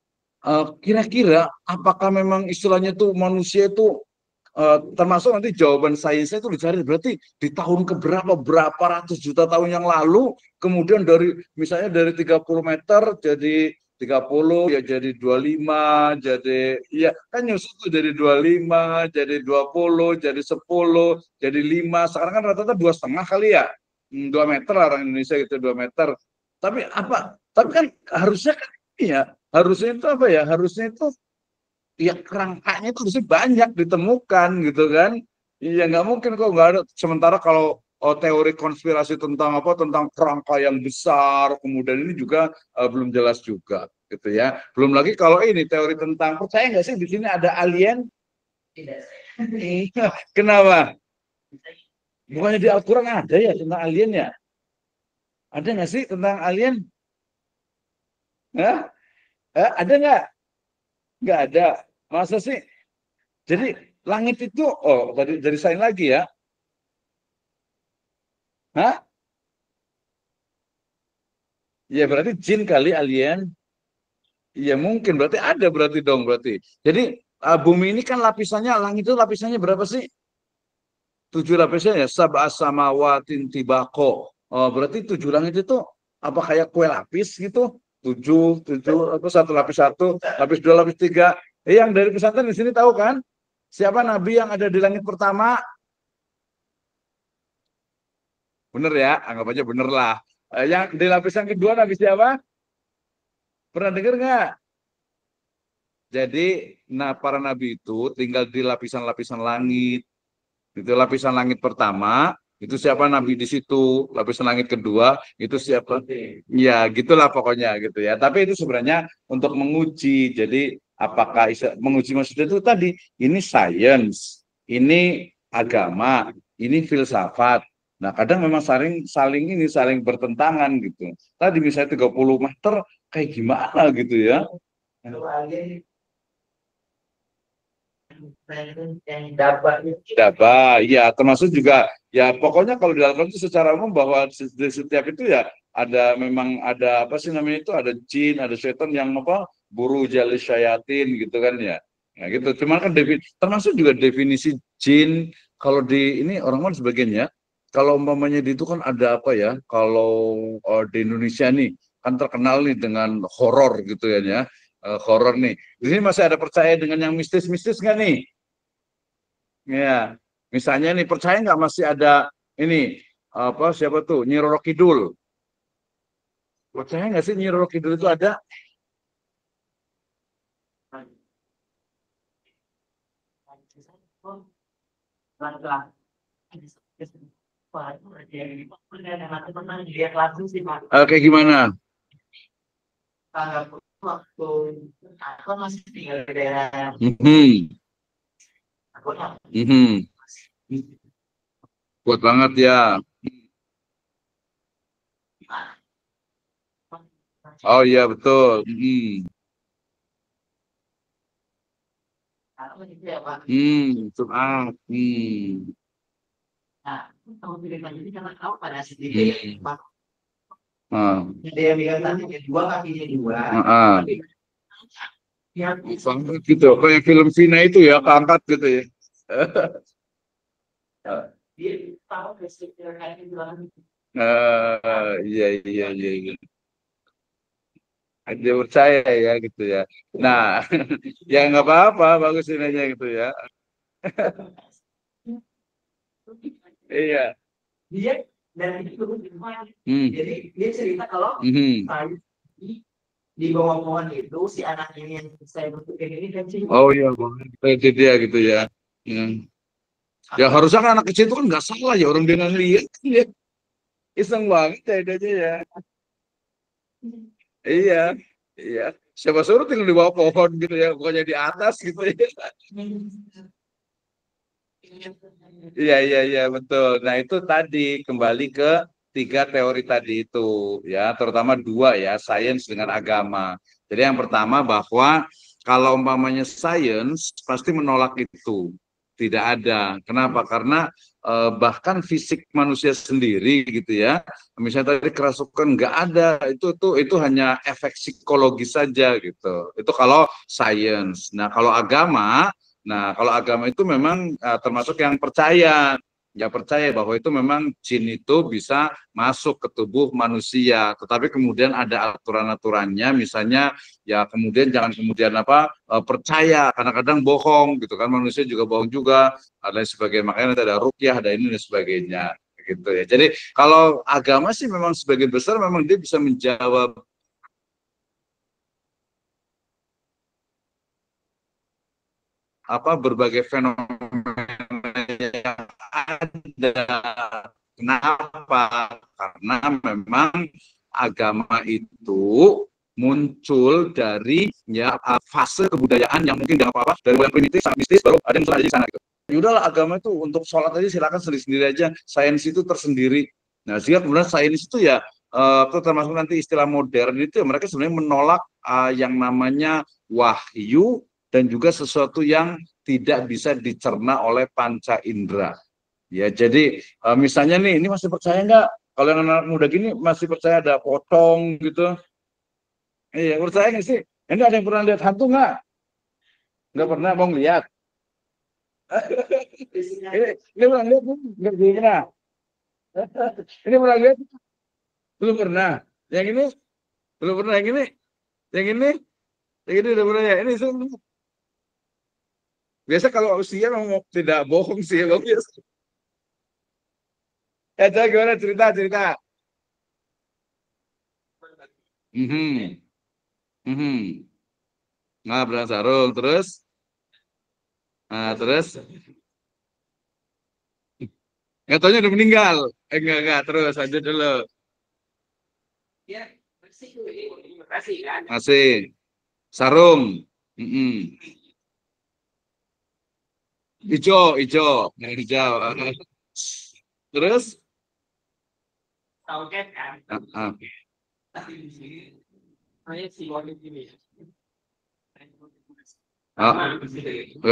Kira-kira apakah memang istilahnya tuh manusia itu termasuk nanti jawaban sainsnya itu dicari berarti di tahun keberapa berapa ratus juta tahun yang lalu kemudian dari misalnya dari 30 meter jadi 30 ya jadi 25 jadi ya kan nyusut tuh dari 25 jadi 20 jadi 10 jadi 5 sekarang kan rata-rata 2,5 kali ya 2 meter lah orang Indonesia gitu 2 meter tapi apa tapi kan harusnya kan ya harusnya itu apa ya harusnya itu ya kerangkanya itu harusnya banyak ditemukan gitu kan. Iya nggak mungkin kok nggak ada. Sementara kalau teori konspirasi tentang apa tentang kerangka yang besar, kemudian ini juga belum jelas juga gitu ya. Belum lagi kalau ini teori tentang percaya nggak sih di sini ada alien? Iya. Kenapa? Bukannya di Al-Quran ada ya tentang alien ya? Ada nggak sih tentang alien? Hah? Ada nggak? Nggak ada. Masa sih? Jadi langit itu, oh dari sains lagi ya? Hah? Ya berarti jin kali alien. Iya mungkin berarti ada berarti dong berarti. Jadi bumi ini kan lapisannya, langit itu lapisannya berapa sih? 7 lapisan ya, sab'a samawatin tibaqo. Oh, berarti 7 langit itu apa kayak kue lapis gitu? Tujuh, tujuh, apa satu lapis satu, lapis dua, lapis tiga. Yang dari pesantren di sini tahu kan? Siapa nabi yang ada di langit pertama? Bener ya, anggap aja bener lah. Yang di lapisan kedua nabi siapa? Pernah dengar nggak? Jadi, nah para nabi itu tinggal di lapisan-lapisan langit. Itu lapisan langit pertama, itu siapa nabi di situ. Lapisan langit kedua, itu siapa? Ya, gitulah pokoknya gitu ya. Tapi itu sebenarnya untuk menguji. Jadi, apakah menguji maksudnya itu tadi, ini sains, ini agama, ini filsafat. Nah, kadang memang saling bertentangan gitu. Tadi misalnya 30 meter kayak gimana gitu ya. Daba, ya termasuk juga ya pokoknya kalau dilakukan itu secara umum bahwa di setiap itu ya ada memang ada apa sih namanya itu ada jin, ada setan yang apa buru jali syayatin gitu kan ya. Nah gitu. Cuman kan termasuk juga definisi jin kalau di ini orang-orang sebagainya kalau umpamanya di itu kan ada apa ya kalau di Indonesia nih kan terkenal nih dengan horor gitu ya, horor nih. Di sini masih ada percaya dengan yang mistis-mistis nggak nih? Ya, misalnya nih percaya nggak masih ada ini apa siapa tuh Nyi Roro Kidul? Percaya nggak sih Nyi Roro Kidul itu ada? Kayak gimana?
Waktu aku masih tinggal di daerah
Kuat banget ya. Oh iya betul. Jumat.
Nah, kalau pilih ini karena tahu pada sedikit
Ada
yang bilang tadi dua kakinya dua.
Ya, gitu. Kayak film Vina itu ya, keangkat gitu ya.
Dia tahu kayak
Iya, iya, iya, iya. Dia percaya ya gitu ya. Nah, ya nggak apa-apa, bagus ini aja gitu ya. Iya.
Dia dan itu jadi dia cerita kalau di bawah pohon itu si anak ini yang saya bentuk kayak gini dan
oh iya itu dia gitu ya. Ya harusnya kan anak kecil itu kan nggak salah ya orang dia nggak lihat ya. Iseng banget ya aja ya. Iya, iya. Siapa suruh tinggal di bawah pohon gitu ya, pokoknya di atas gitu ya. Iya, iya, iya, betul. Nah, itu tadi kembali ke 3 teori tadi itu ya, terutama 2 ya, sains dengan agama. Jadi yang pertama bahwa kalau umpamanya sains pasti menolak itu. Tidak ada. Kenapa? Karena bahkan fisik manusia sendiri gitu ya. Misalnya tadi kerasukan nggak ada, itu hanya efek psikologis saja gitu. Itu kalau sains. Nah, kalau agama itu memang termasuk yang percaya, ya percaya bahwa itu memang jin itu bisa masuk ke tubuh manusia, tetapi kemudian ada aturan-aturannya, misalnya ya kemudian jangan kemudian percaya, kadang-kadang bohong gitu kan, manusia juga bohong juga, ada sebagainya, makanya ada ruqyah, ada ini dan sebagainya, gitu ya. Jadi kalau agama sih memang sebagian besar memang dia bisa menjawab berbagai fenomena yang ada. Kenapa? Karena memang agama itu muncul dari ya fase kebudayaan yang mungkin tidak apa-apa dari mulai primitif sampai mistis baru ada yang mulai di sana gitu. Ya udahlah agama itu untuk sholat aja silakan sendiri-sendiri aja, sains itu tersendiri. Nah, sehingga kemudian sains itu ya atau termasuk nanti istilah modern itu ya mereka sebenarnya menolak yang namanya wahyu dan juga sesuatu yang tidak bisa dicerna oleh panca indera. Ya, jadi misalnya nih, ini masih percaya nggak? Kalau yang anak muda gini masih percaya ada pocong gitu? Iya, percaya nggak sih? Ini ada yang pernah lihat hantu nggak? Nggak pernah, mau lihat. Ini pernah lihat? Nggak pernah. Ini pernah lihat? Belum pernah. Yang ini? Belum pernah. Yang ini? Yang ini? Yang ini udah pernah ya? Ini biasa kalau usia memang tidak bohong sih. Biasa. Ya, coba gimana cerita. Mhm. Mhm. Nah, berang sarung. Terus? Nah, terus? Nggak taunya udah meninggal. Enggak. Terus lanjut dulu.
Ya, masih kan?
Masih. Sarung. Mm-mm. Hijau. Yang hijau. Terus?
Tahu kan?
Ah.
Tapi di sini saya si Wali ini.
Ah.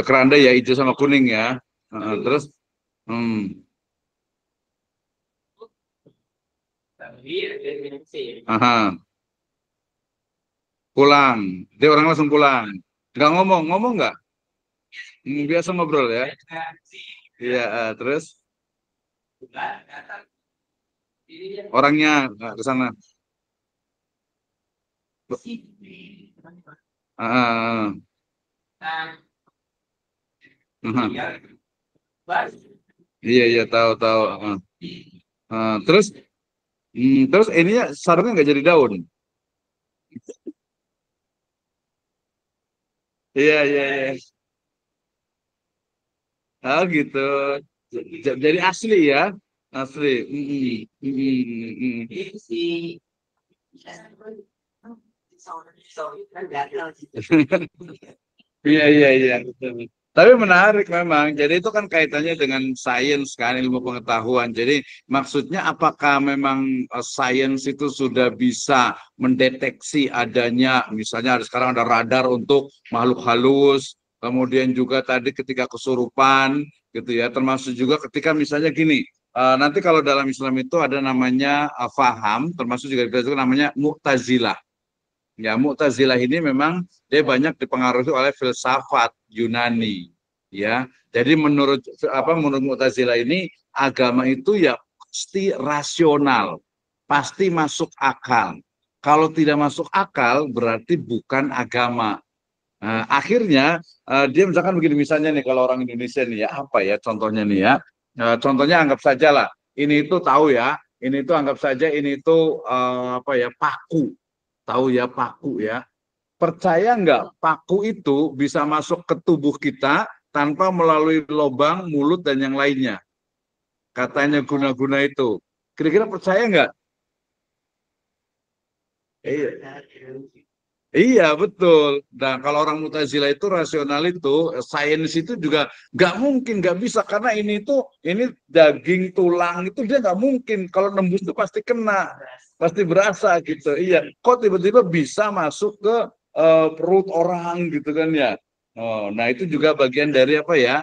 Keranda ya hijau sama kuning ya. Terus? Aha. Pulang. Dia orang langsung pulang. Nggak ngomong nggak? Biasa ngobrol ya. Iya, terus orangnya nggak ke sana. Ah. Iya tahu. Terus terus ininya sarungnya nggak jadi daun. Iya. Oh gitu. Jadi asli ya, asli.
Itu sih.
Iya. Tapi menarik memang. Jadi itu kan kaitannya dengan sains kan, ilmu pengetahuan. Jadi maksudnya apakah memang sains itu sudah bisa mendeteksi adanya, misalnya sekarang ada radar untuk makhluk halus, kemudian juga tadi ketika kesurupan, gitu ya. Termasuk juga ketika misalnya gini, nanti kalau dalam Islam itu ada namanya faham, termasuk juga namanya Mu'tazilah. Ya, Mu'tazilah ini memang dia banyak dipengaruhi oleh filsafat Yunani, ya. Jadi menurut Mu'tazilah ini agama itu ya pasti rasional, pasti masuk akal. Kalau tidak masuk akal berarti bukan agama. Nah, akhirnya dia misalkan begini, misalnya nih kalau orang Indonesia nih ya apa ya contohnya nih ya. Contohnya anggap saja lah ini itu tahu ya, ini itu anggap saja ini itu apa ya, paku. Tahu ya paku ya. Percaya nggak paku itu bisa masuk ke tubuh kita tanpa melalui lubang mulut dan yang lainnya? Katanya guna-guna itu. Kira-kira percaya nggak? Iya. Iya betul. Nah kalau orang Mu'tazilah itu rasional itu, sains itu juga nggak mungkin, nggak bisa karena ini daging tulang itu dia nggak mungkin. Kalau nembus itu pasti kena, pasti berasa gitu. Iya. Kok tiba-tiba bisa masuk ke perut orang gitu kan ya? Oh, nah itu juga bagian dari apa ya?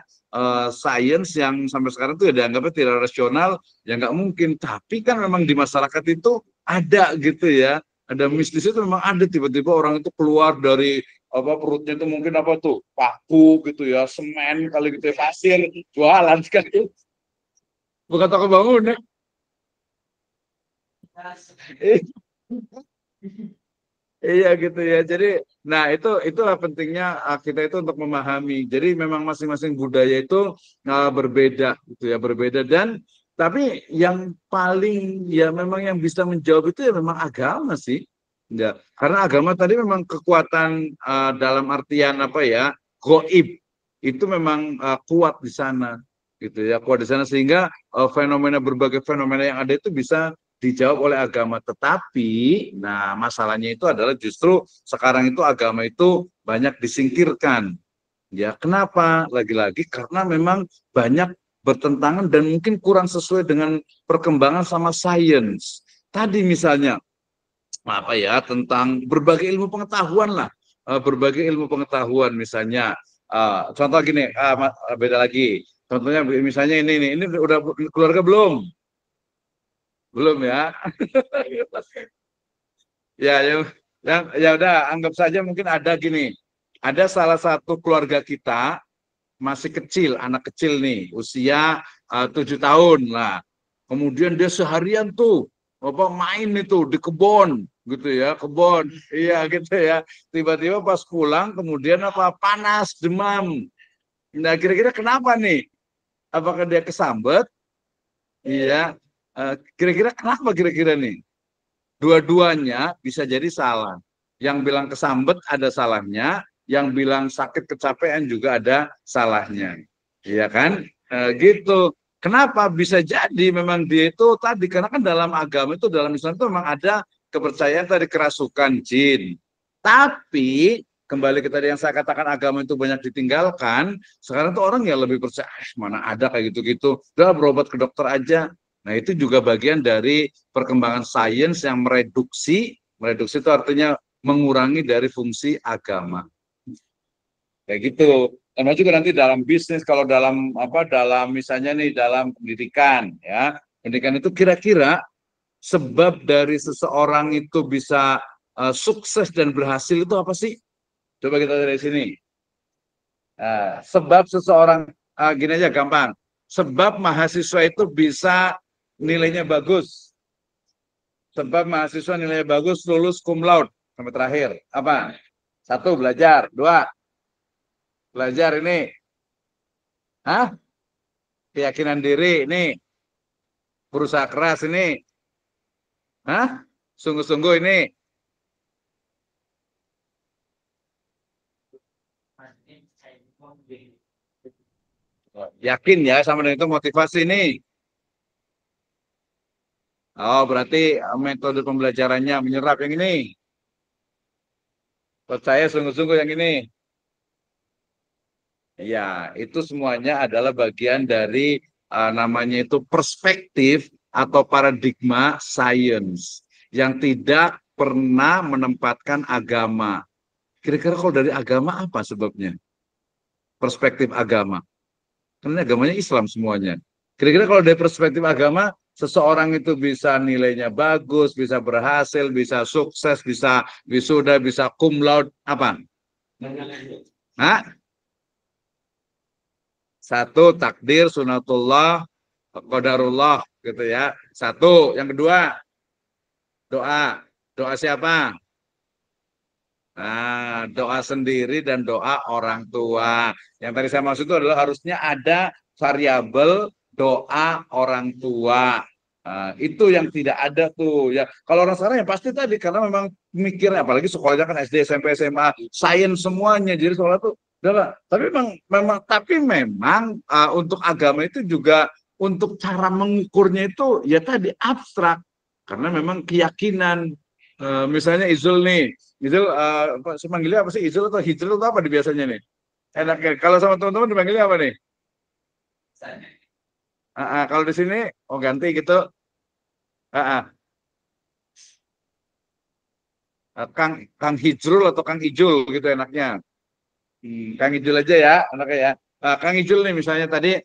Sains yang sampai sekarang tuh ya dianggapnya tidak rasional, ya nggak mungkin. Tapi kan memang di masyarakat itu ada gitu ya, ada mistis itu memang ada, tiba-tiba orang itu keluar dari apa perutnya itu mungkin apa tuh paku gitu ya, semen kali gitu ya, pasir, jualan sekali bukan toko bangunan. Iya gitu ya. Jadi, nah itulah pentingnya kita itu untuk memahami. Jadi memang masing-masing budaya itu berbeda gitu ya, berbeda dan tapi yang paling ya memang yang bisa menjawab itu ya memang agama sih. Ya, karena agama tadi memang kekuatan dalam artian apa ya, goib itu memang kuat di sana gitu ya, kuat di sana sehingga berbagai fenomena yang ada itu bisa dijawab oleh agama. Tetapi, nah masalahnya itu adalah justru sekarang itu agama itu banyak disingkirkan. Ya, kenapa? Lagi-lagi karena memang banyak bertentangan dan mungkin kurang sesuai dengan perkembangan sama sains. tadi misalnya apa ya, tentang berbagai ilmu pengetahuan lah, berbagai ilmu pengetahuan misalnya, contoh gini, beda lagi, contohnya misalnya ini udah keluarga belum ya. Ya udah, anggap saja mungkin ada gini, ada salah satu keluarga kita masih kecil, anak kecil nih, usia 7 tahun lah. Kemudian dia seharian tuh apa main itu di kebun gitu ya, kebun, iya gitu ya. Tiba-tiba pas pulang kemudian apa panas, demam. Nah kira-kira kenapa nih? Apakah dia kesambet? Iya. Kira-kira kenapa kira-kira nih? Dua-duanya bisa jadi salah. Yang bilang kesambet ada salahnya, yang bilang sakit kecapean juga ada salahnya. Iya kan? Gitu. Kenapa bisa jadi memang dia itu tadi, karena kan dalam agama itu, dalam Islam itu memang ada kepercayaan tadi kerasukan jin. Tapi kembali ke tadi yang saya katakan, agama itu banyak ditinggalkan. Sekarang tuh orang yang lebih percaya, mana ada kayak gitu-gitu. Udah berobat ke dokter aja. Nah, itu juga bagian dari perkembangan sains yang mereduksi itu artinya mengurangi dari fungsi agama. Kayak gitu. Karena juga nanti dalam bisnis, kalau dalam dalam misalnya nih dalam pendidikan ya, pendidikan itu kira-kira sebab dari seseorang itu bisa sukses dan berhasil itu apa sih? Coba kita dari sini. Sebab seseorang, gini aja gampang. Sebab mahasiswa itu bisa nilainya bagus. Sebab mahasiswa nilainya bagus, lulus cum laude sampai terakhir. Apa? 1, belajar. 2, belajar ini. Keyakinan diri ini. Berusaha keras ini. Sungguh-sungguh ini. Yakin ya sama dengan itu motivasi ini. Oh, berarti metode pembelajarannya menyerap yang ini. Percaya sungguh-sungguh yang ini. Ya, itu semuanya adalah bagian dari namanya itu perspektif atau paradigma sains yang tidak pernah menempatkan agama. Kira-kira kalau dari agama apa sebabnya? Perspektif agama. Karena agamanya Islam semuanya. Kira-kira kalau dari perspektif agama, seseorang itu bisa nilainya bagus, bisa berhasil, bisa sukses, bisa wisuda, bisa cum laude, apa? Satu, takdir, sunatullah, qadarullah, gitu ya. Satu. Yang kedua, doa. Doa siapa? Doa sendiri dan doa orang tua. Yang tadi saya maksud itu adalah harusnya ada variabel doa orang tua. Itu yang tidak ada tuh ya. Kalau orang sekarang ya pasti tadi, karena memang mikirnya, apalagi sekolahnya kan SD, SMP, SMA, sains semuanya. Jadi sekolah tuh udahlah. Tapi memang untuk agama itu juga untuk cara mengukurnya itu ya tadi abstrak, karena memang keyakinan. Misalnya Izul nih, Izul, manggilnya apa sih? Izul atau Hijrul atau apa biasanya nih? Enaknya kalau sama teman-teman dipanggilnya apa nih? Kalau di sini ganti gitu. Kang Hijrul atau Kang Ijul gitu enaknya. Kang Ijul aja ya, anaknya ya. Kang Ijul nih misalnya tadi,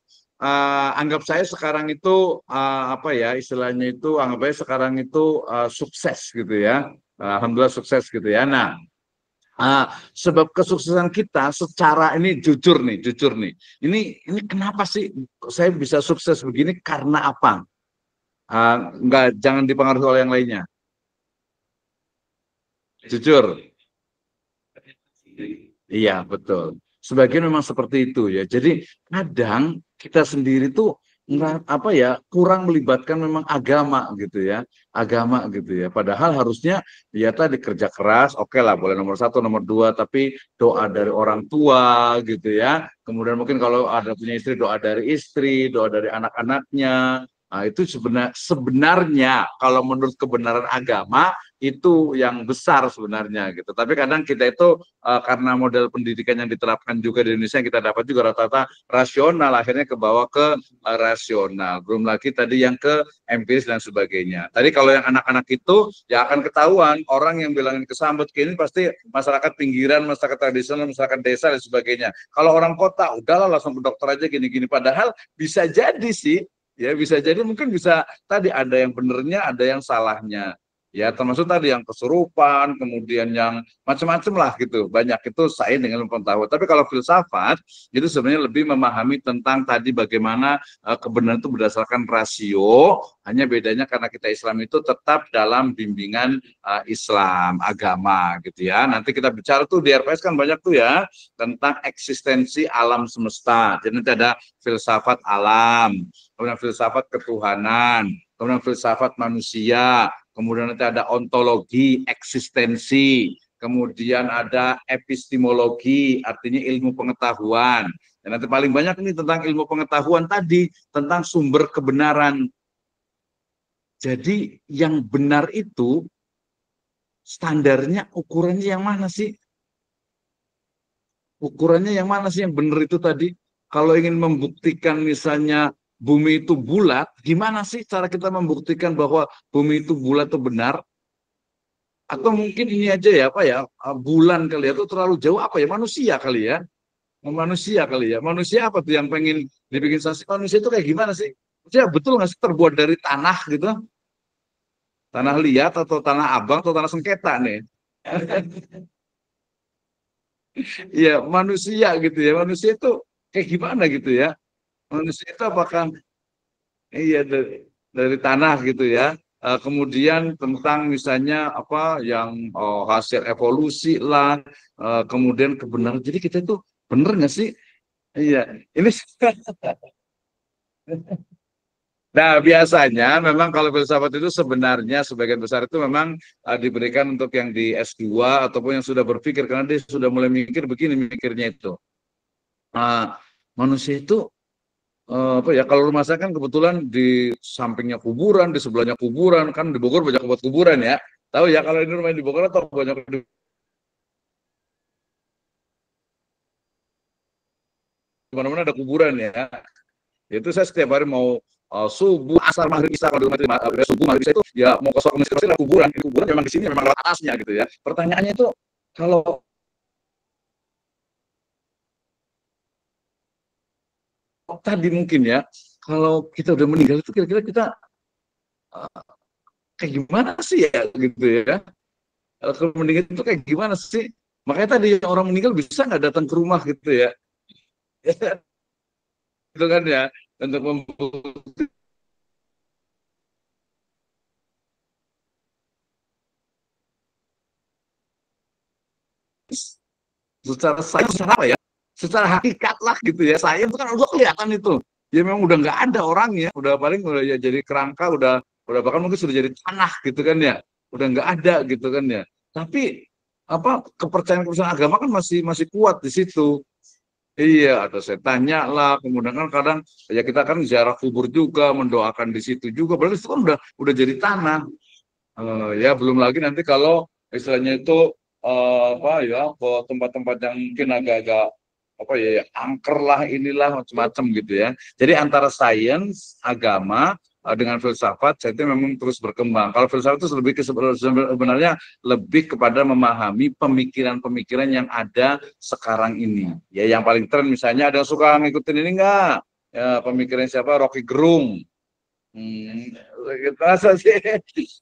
anggap saya sekarang itu apa ya istilahnya itu, anggap saya sekarang itu sukses gitu ya. Alhamdulillah sukses gitu ya. Nah, sebab kesuksesan kita secara ini jujur nih. Ini kenapa sih saya bisa sukses begini, karena apa? Jangan dipengaruhi oleh yang lainnya. Jujur. Iya, betul. Sebagian memang seperti itu ya. Jadi kadang kita sendiri tuh apa ya, kurang melibatkan memang agama gitu ya. Agama gitu ya. Padahal harusnya ya tadi kerja keras, oke lah, boleh nomor 1, nomor 2, tapi doa dari orang tua gitu ya. Kemudian mungkin kalau ada punya istri, doa dari istri, doa dari anak-anaknya. Nah, itu sebenarnya kalau menurut kebenaran agama itu yang besar sebenarnya gitu. Tapi kadang kita itu karena model pendidikan yang diterapkan juga di Indonesia kita dapat juga rata-rata rasional, akhirnya ke bawah ke rasional. Belum lagi tadi yang ke empiris dan sebagainya. Tadi kalau yang anak-anak itu ya akan ketahuan orang yang bilangin kesambet ini pasti masyarakat pinggiran, masyarakat tradisional, masyarakat desa dan sebagainya. Kalau orang kota udahlah langsung ke dokter aja gini-gini. Padahal bisa jadi sih. Ya bisa jadi mungkin bisa tadi ada yang benernya, ada yang salahnya. Ya termasuk tadi yang kesurupan, kemudian yang macam-macam lah gitu. Banyak itu saya dengan pengetahuan. Tapi kalau filsafat itu sebenarnya lebih memahami tentang tadi bagaimana kebenaran itu berdasarkan rasio. Hanya bedanya karena kita Islam itu tetap dalam bimbingan Islam, agama gitu ya. Nanti kita bicara tuh di RPS kan banyak tuh ya tentang eksistensi alam semesta. Jadi nanti ada filsafat alam, kemudian filsafat ketuhanan, kemudian filsafat manusia, kemudian nanti ada ontologi, eksistensi, kemudian ada epistemologi, artinya ilmu pengetahuan. Dan nanti paling banyak ini tentang ilmu pengetahuan tadi, tentang sumber kebenaran. Jadi yang benar itu standarnya, ukurannya yang mana sih? Ukurannya yang mana sih yang benar itu tadi? Kalau ingin membuktikan misalnya bumi itu bulat, gimana sih cara kita membuktikan bahwa bumi itu bulat itu benar? Atau mungkin ini aja ya, apa ya, bulan kali ya, itu terlalu jauh apa ya, manusia kali ya? Manusia kali ya. Manusia apa tuh yang pengen dibikin saksi? Manusia itu kayak gimana sih? Maksudnya betul nggak sih terbuat dari tanah gitu? Tanah liat atau tanah abang atau tanah sengketa nih? Iya, manusia gitu ya. Manusia itu kayak gimana gitu ya? Manusia itu apakah iya dari tanah gitu ya. Kemudian tentang misalnya apa yang hasil evolusi lah, kemudian kebenaran. Jadi kita itu bener nggak sih? Iya, ini nah, biasanya memang kalau filsafat itu sebenarnya sebagian besar itu memang diberikan untuk yang di S2 ataupun yang sudah berpikir karena dia sudah mulai mikir begini mikirnya itu. Uh, Manusia itu apa ya kalau rumah saya kan kebetulan di sampingnya kuburan, di sebelahnya kuburan kan di Bogor banyak buat kuburan ya. Tahu ya kalau ini rumah di Bogor atau banyak di mana-mana ada kuburan ya. Itu saya setiap hari mau subuh, asar, maghrib, isya, kalau di rumah itu subuh, maghrib, isya itu ya mau ke masjid pasti lah kuburan. Ini kuburan memang di sini memang lewat atasnya gitu ya. Pertanyaannya itu kalau tadi mungkin ya, kalau kita udah meninggal itu kira-kira kita uh, kayak gimana sih ya gitu ya. Kalau meninggal itu kayak gimana sih? Makanya tadi orang meninggal bisa nggak datang ke rumah gitu ya. Itu kan ya untuk membuktikan secara sains, secara apa ya? Secara hakikat lah gitu ya. Sains itu kan udah kelihatan itu. Ya memang udah nggak ada orangnya, udah paling udah ya jadi kerangka, udah bahkan mungkin sudah jadi tanah gitu kan ya. Udah nggak ada gitu kan ya. Tapi apa kepercayaan agama kan masih masih kuat di situ. Iya, ada setannya lah. Kemudian kan kadang ya kita kan ziarah kubur juga, mendoakan di situ juga. Berarti itu kan udah jadi tanah. Ya belum lagi nanti kalau istilahnya itu apa ya ke tempat-tempat yang mungkin agak-agak apa ya, ya angker lah inilah macam-macam gitu ya. Jadi antara sains, agama dengan filsafat saya itu memang terus berkembang. Kalau filsafat itu lebih ke sebenarnya lebih kepada memahami pemikiran-pemikiran yang ada sekarang ini. Ya yang paling tren misalnya ada yang suka ngikutin ini enggak? Ya, pemikiran siapa? Rocky Gerung. Kenapa sih?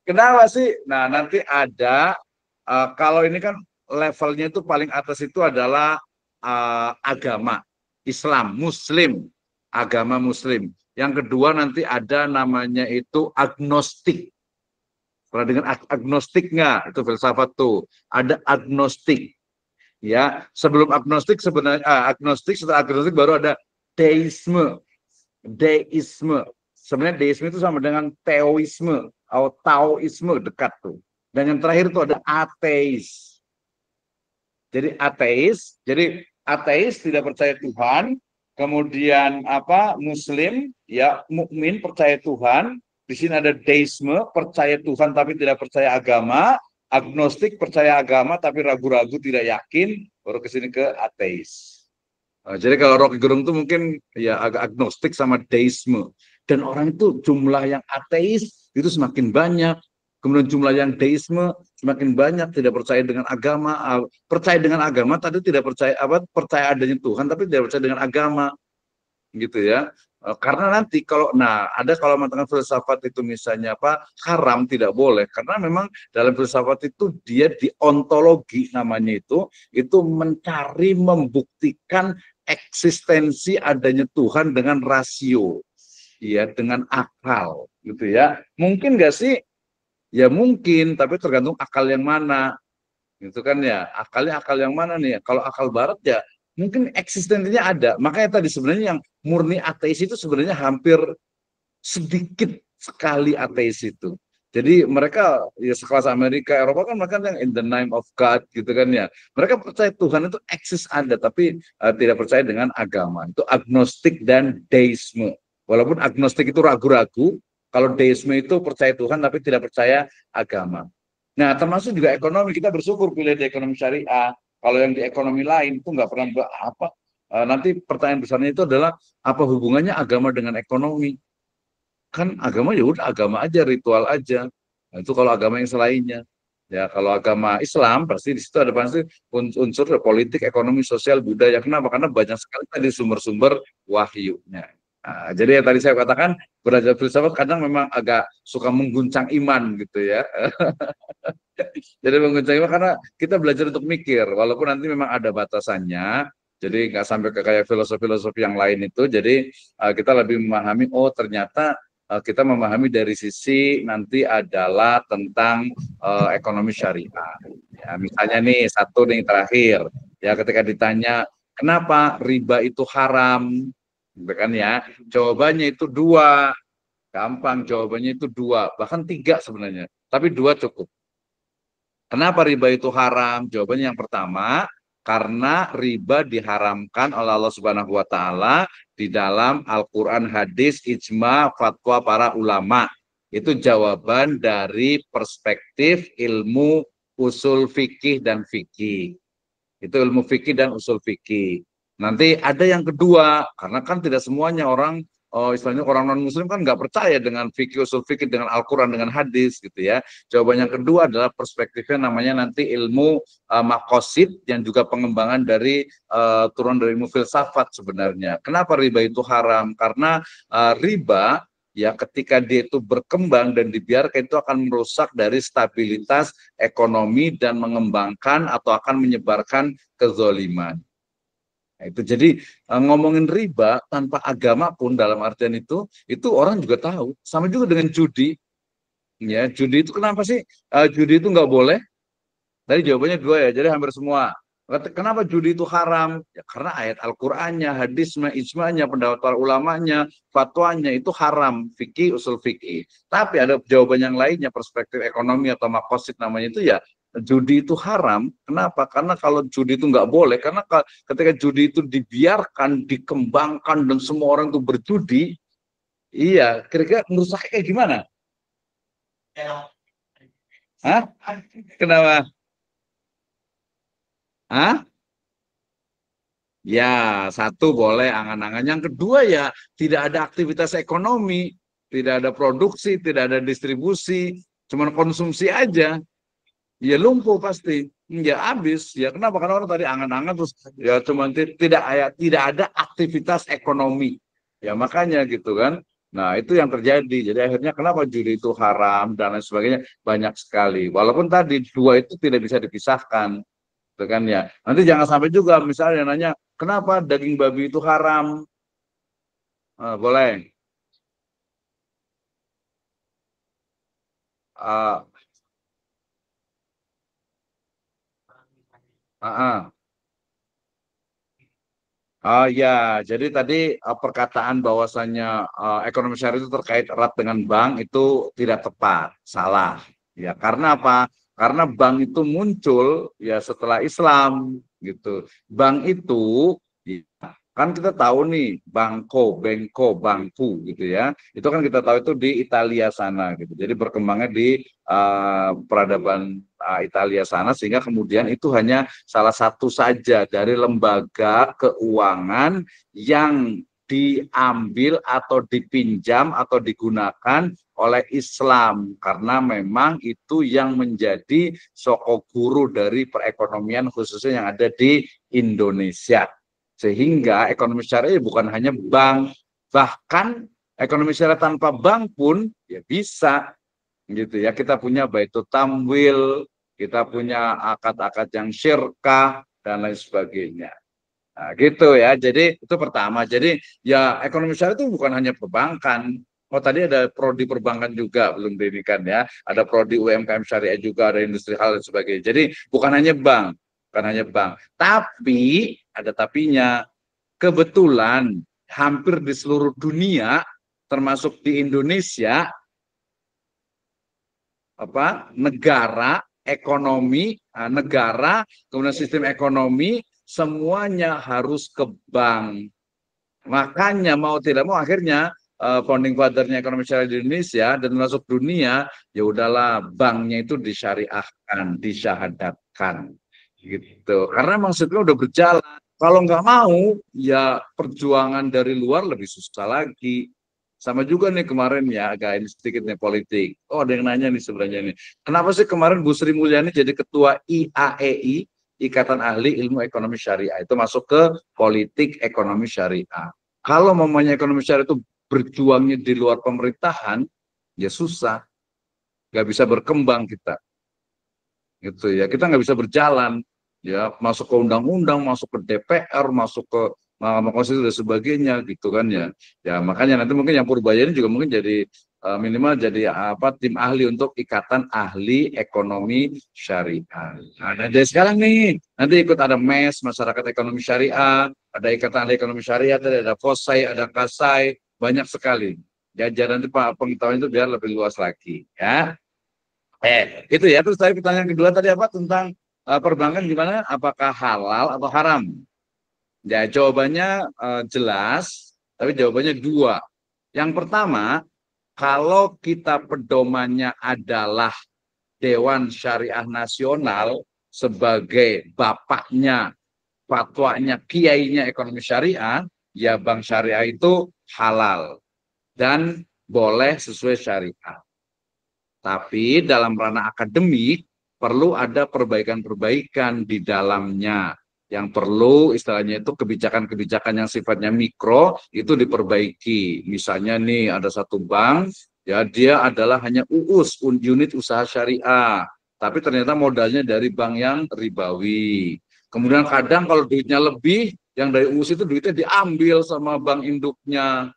Kenapa sih? Nah, nanti ada kalau ini kan levelnya itu paling atas itu adalah agama Islam, Muslim, agama Muslim. Yang kedua nanti ada namanya itu agnostik. Pernah dengan agnostik nggak? Itu filsafat tuh. Ada agnostik. Ya, sebelum agnostik sebenarnya agnostik, setelah agnostik baru ada deisme. Deisme. Sebenarnya deisme itu sama dengan teoisme atau taoisme dekat tuh. Dan yang terakhir itu ada ateis. Jadi ateis tidak percaya Tuhan, kemudian apa? Muslim, ya mukmin percaya Tuhan. Di sini ada deisme, percaya Tuhan tapi tidak percaya agama. Agnostik percaya agama tapi ragu-ragu tidak yakin. Baru ke sini ke ateis. Jadi kalau Rocky Gerung itu mungkin ya agak agnostik sama deisme. Dan orang itu jumlah yang ateis itu semakin banyak. Kemudian jumlah yang deisme semakin banyak, tidak percaya dengan agama, percaya dengan agama tapi tidak percaya percaya adanya Tuhan tapi tidak percaya dengan agama, gitu ya. Karena nanti kalau mengatakan filsafat itu misalnya apa haram tidak boleh, karena memang dalam filsafat itu dia di ontologi namanya itu mencari membuktikan eksistensi adanya Tuhan dengan rasio, ya dengan akal, gitu ya. Mungkin nggak sih? Ya mungkin, tapi tergantung akal yang mana, gitu kan ya. Akalnya akal yang mana nih? Kalau akal barat ya mungkin eksistensinya ada. Makanya tadi sebenarnya yang murni ateis itu sebenarnya hampir sedikit sekali ateis itu. Jadi mereka ya sekelas Amerika, Eropa kan mereka yang in the name of God gitu kan ya. Mereka percaya Tuhan itu eksis ada, tapi tidak percaya dengan agama. Itu agnostik dan deisme. Walaupun agnostik itu ragu-ragu, kalau deisme itu percaya Tuhan tapi tidak percaya agama. Nah, termasuk juga ekonomi, kita bersyukur pilih di ekonomi syariah. Kalau yang di ekonomi lain itu nggak pernah apa. Nanti pertanyaan besarnya itu adalah apa hubungannya agama dengan ekonomi? Kan agama ya udah agama aja, ritual aja. Nah, itu kalau agama yang selainnya. Ya, kalau agama Islam pasti di situ ada pasti unsur politik, ekonomi, sosial, budaya. Kenapa? Karena banyak sekali tadi sumber-sumber wahyunya. Nah, jadi yang tadi saya katakan belajar filsafat kadang memang agak suka mengguncang iman gitu ya. Jadi mengguncang iman karena kita belajar untuk mikir, walaupun nanti memang ada batasannya. Jadi nggak sampai ke kayak filosofi-filosofi yang lain itu. Jadi kita lebih memahami, oh ternyata kita memahami dari sisi nanti adalah tentang ekonomi syariah. Ya, misalnya nih satu nih terakhir, ya ketika ditanya kenapa riba itu haram, gitu kan ya, jawabannya itu dua, gampang jawabannya itu dua, bahkan tiga sebenarnya, tapi dua cukup. Kenapa riba itu haram? Jawabannya yang pertama, karena riba diharamkan oleh Allah Subhanahu wa taala di dalam Al-Qur'an, hadis, ijma, fatwa para ulama. Itu jawaban dari perspektif ilmu usul fikih dan fikih. Itu ilmu fikih dan usul fikih. Nanti ada yang kedua, karena kan tidak semuanya orang istilahnya orang non muslim kan nggak percaya dengan fikih usul fikih, dengan Al-Quran, dengan hadis gitu ya. Jawaban yang kedua adalah perspektifnya namanya nanti ilmu makosid yang juga pengembangan dari turun dari ilmu filsafat sebenarnya. Kenapa riba itu haram? Karena riba ya ketika dia itu berkembang dan dibiarkan itu akan merusak dari stabilitas ekonomi dan mengembangkan atau akan menyebarkan kezoliman. Nah, itu jadi ngomongin riba tanpa agama pun dalam artian itu orang juga tahu. Sama juga dengan judi. Ya, judi itu kenapa sih judi itu nggak boleh? Tadi jawabannya dua ya, jadi hampir semua. Kenapa judi itu haram? Ya, karena ayat Al-Qur'annya, hadisnya, ijma'nya, pendapat para ulamanya, fatwanya itu haram, fikih, usul fikih. Tapi ada jawaban yang lainnya, perspektif ekonomi atau makosid namanya itu ya, judi itu haram. Kenapa? Karena kalau judi itu nggak boleh, karena ketika judi itu dibiarkan, dikembangkan, dan semua orang itu berjudi, iya, kira-kira menurut saya kayak gimana? Hah? Kenapa? Hah? Ya, satu boleh angan-angan. Yang kedua ya tidak ada aktivitas ekonomi, tidak ada produksi, tidak ada distribusi, cuma konsumsi aja. Ya lumpuh pasti. Ya habis. Ya kenapa? Karena orang tadi angan-angan terus ya cuma tidak ada aktivitas ekonomi. Ya makanya gitu kan. Nah, itu yang terjadi. Jadi akhirnya kenapa judi itu haram dan lain sebagainya banyak sekali. Walaupun tadi dua itu tidak bisa dipisahkan. Gitu kan ya. Nanti jangan sampai juga misalnya nanya, kenapa daging babi itu haram? Boleh. Uh, uh, uh. Oh ya, jadi tadi perkataan bahwasannya ekonomi syariah itu terkait erat dengan bank itu tidak tepat, salah. Ya, karena apa? Karena bank itu muncul ya setelah Islam gitu. Bank itu ya, Kan kita tahu nih Bangku gitu ya. Itu kan kita tahu itu di Italia sana gitu. Jadi berkembangnya di peradaban Italia sana sehingga kemudian itu hanya salah satu saja dari lembaga keuangan yang diambil atau dipinjam atau digunakan oleh Islam karena memang itu yang menjadi soko guru dari perekonomian khususnya yang ada di Indonesia. Sehingga ekonomi syariah bukan hanya bank, bahkan ekonomi syariah tanpa bank pun ya bisa gitu ya. Kita punya baitul tamwil, kita punya akad-akad yang syirkah dan lain sebagainya. Nah, gitu ya. Jadi itu pertama. Jadi ya ekonomi syariah itu bukan hanya perbankan. Oh tadi ada prodi perbankan juga belum dirikan ya. Ada prodi UMKM syariah juga, ada industri hal dan sebagainya. Jadi bukan hanya bank, bukan hanya bank. Tapi ada tapinya. Kebetulan hampir di seluruh dunia, termasuk di Indonesia, negara, ekonomi, negara, kemudian sistem ekonomi, semuanya harus ke bank. Makanya mau tidak mau akhirnya founding father-nya ekonomi syariah di Indonesia dan masuk dunia, ya udahlah banknya itu disyariahkan, disyahadatkan, gitu. Karena maksudnya udah berjalan. Kalau nggak mau, ya perjuangan dari luar lebih susah lagi. Sama juga nih kemarin ya, agak ini sedikit nih politik. Oh ada yang nanya nih sebenarnya nih. Kenapa sih kemarin Bu Sri Mulyani jadi ketua IAEI, Ikatan Ahli Ilmu Ekonomi Syariah. Itu masuk ke politik ekonomi syariah. Kalau mamanya ekonomi syariah itu berjuangnya di luar pemerintahan, ya susah. Nggak bisa berkembang kita. Gitu ya, kita nggak bisa berjalan. Ya, masuk ke undang-undang, masuk ke DPR, masuk ke Mahkamah Konstitusi dan sebagainya, gitu kan ya. Ya, makanya nanti mungkin yang Purbaya ini juga mungkin jadi minimal jadi tim ahli untuk Ikatan Ahli Ekonomi Syariah. Nah, dari sekarang nih, nanti ikut ada MES, Masyarakat Ekonomi Syariah, ada Ikatan Ahli Ekonomi Syariah, ada FOSAI, ada KASAI, banyak sekali. Jajaran itu Pak pengetahuan itu biar lebih luas lagi, ya. Itu ya. Terus tadi pertanyaan kedua tadi apa tentang perbankan gimana? Apakah halal atau haram? Ya, jawabannya jelas, tapi jawabannya dua. Yang pertama, kalau kita pedomannya adalah Dewan Syariah Nasional sebagai bapaknya, fatwanya, kiainya ekonomi syariah, ya bank syariah itu halal dan boleh sesuai syariah. Tapi dalam ranah akademik perlu ada perbaikan-perbaikan di dalamnya. Yang perlu istilahnya itu kebijakan-kebijakan yang sifatnya mikro itu diperbaiki. Misalnya nih ada satu bank, ya dia adalah hanya unit usaha syariah. Tapi ternyata modalnya dari bank yang ribawi. Kemudian kadang kalau duitnya lebih, yang dari UUS itu duitnya diambil sama bank induknya.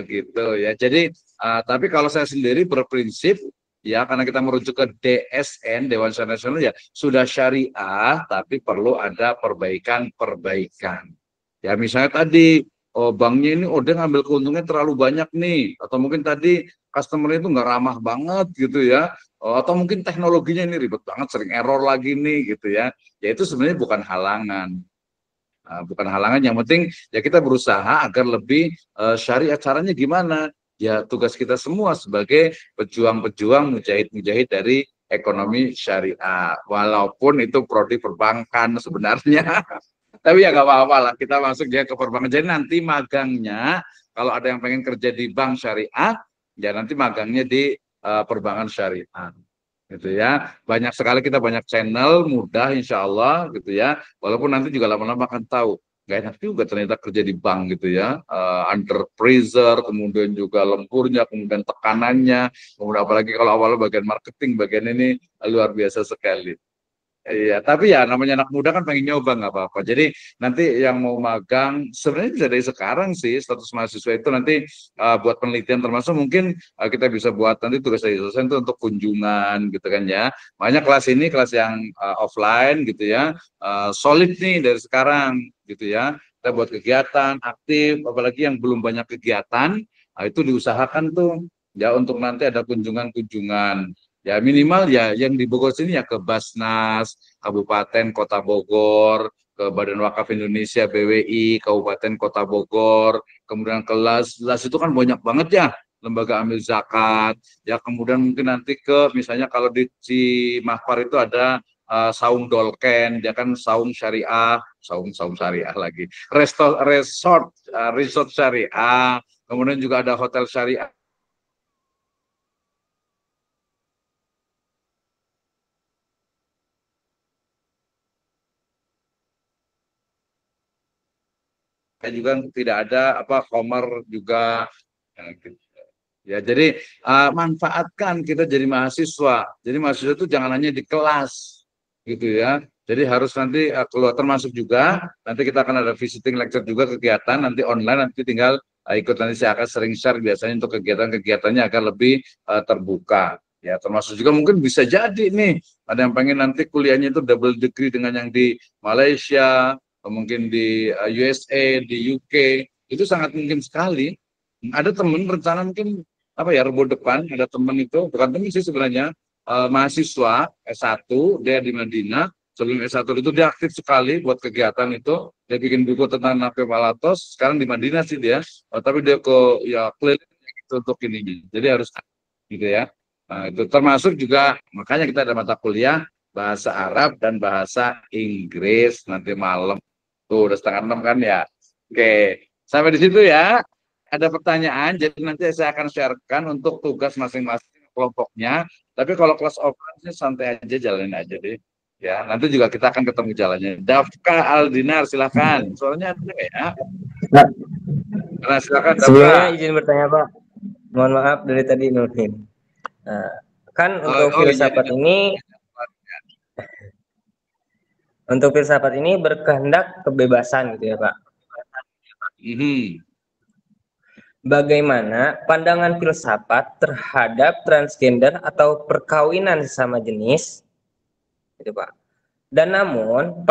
Gitu ya. Jadi tapi kalau saya sendiri berprinsip ya karena kita merujuk ke DSN Dewan Syariah Nasional ya sudah syariah tapi perlu ada perbaikan-perbaikan. Ya misalnya tadi banknya ini dia ngambil keuntungan terlalu banyak nih atau mungkin tadi customer itu nggak ramah banget gitu ya. Atau mungkin teknologinya ini ribet banget sering error lagi nih gitu ya. Ya itu sebenarnya bukan halangan. Bukan halangan, yang penting ya kita berusaha agar lebih syariah. Caranya gimana? Ya tugas kita semua sebagai pejuang-pejuang mujahid-mujahid dari ekonomi syariah. Walaupun itu prodi perbankan sebenarnya. Tapi ya nggak apa-apa lah, kita masuk dia ke perbankan. Jadi nanti magangnya, kalau ada yang pengen kerja di bank syariah, ya nanti magangnya di perbankan syariah. Gitu ya, banyak sekali kita banyak channel mudah insya Allah gitu ya, walaupun nanti juga lama-lama akan tahu nggak enak juga ternyata kerja di bank gitu ya, under pressure, kemudian juga lempurnya, kemudian tekanannya, kemudian apalagi kalau awalnya bagian marketing, bagian ini luar biasa sekali. Iya, tapi ya namanya anak muda kan pengen nyoba nggak apa-apa. Jadi nanti yang mau magang sebenarnya bisa dari sekarang sih status mahasiswa itu nanti buat penelitian termasuk mungkin kita bisa buat nanti tugas dari dosen itu untuk kunjungan gitu kan ya. Makanya kelas ini kelas yang offline gitu ya, solid nih dari sekarang gitu ya. Kita buat kegiatan aktif, apalagi yang belum banyak kegiatan, itu diusahakan tuh ya untuk nanti ada kunjungan-kunjungan. Ya minimal ya yang di Bogor sini ya ke Basnas, Kabupaten Kota Bogor, ke Badan Wakaf Indonesia, BWI, Kabupaten Kota Bogor, kemudian ke LAS itu kan banyak banget ya, lembaga amil zakat, ya kemudian mungkin nanti ke misalnya kalau di Mahfar itu ada Saung Dolken, dia kan saung syariah, saung syariah lagi, resort syariah, kemudian juga ada hotel syariah. Juga tidak ada apa Komar juga ya, jadi manfaatkan kita jadi mahasiswa. Jadi mahasiswa itu jangan hanya di kelas gitu ya. Jadi harus nanti keluar, termasuk juga nanti kita akan ada visiting lecture juga, kegiatan nanti online, nanti tinggal ikut, nanti saya akan sering share biasanya untuk kegiatan-kegiatannya agar lebih terbuka ya, termasuk juga mungkin bisa jadi nih ada yang pengen nanti kuliahnya itu double degree dengan yang di Malaysia, mungkin di USA, di UK, itu sangat mungkin sekali. Ada temen rencana mungkin apa ya, Rebo depan ada temen itu, bukan temen sih sebenarnya, mahasiswa S1 dia di Madinah. Sebelum S1 itu dia aktif sekali buat kegiatan itu, dia bikin buku tentang Nabi Malatos. Sekarang di Madinah sih dia, tapi dia ke ya keliling gitu untuk ini, jadi harus gitu ya. Nah, itu termasuk juga makanya kita ada mata kuliah bahasa Arab dan bahasa Inggris nanti malam. Tuh udah 5:30 kan ya. Oke, sampai di situ ya. Ada pertanyaan, jadi nanti saya akan sharekan untuk tugas masing-masing kelompoknya. Tapi kalau kelas offline santai aja, jalanin aja deh. Ya, nanti juga kita akan ketemu jalannya. Dafka Aldinar, silakan. Soalnya ada nggak ya? Nah, silakan Dafka.
Sebelumnya izin bertanya Pak. Mohon maaf dari tadi Nurdin. Kan untuk filsafat ini, untuk filsafat ini berkehendak kebebasan gitu ya Pak. Bagaimana pandangan filsafat terhadap transgender atau perkawinan sesama jenis, gitu Pak. Dan namun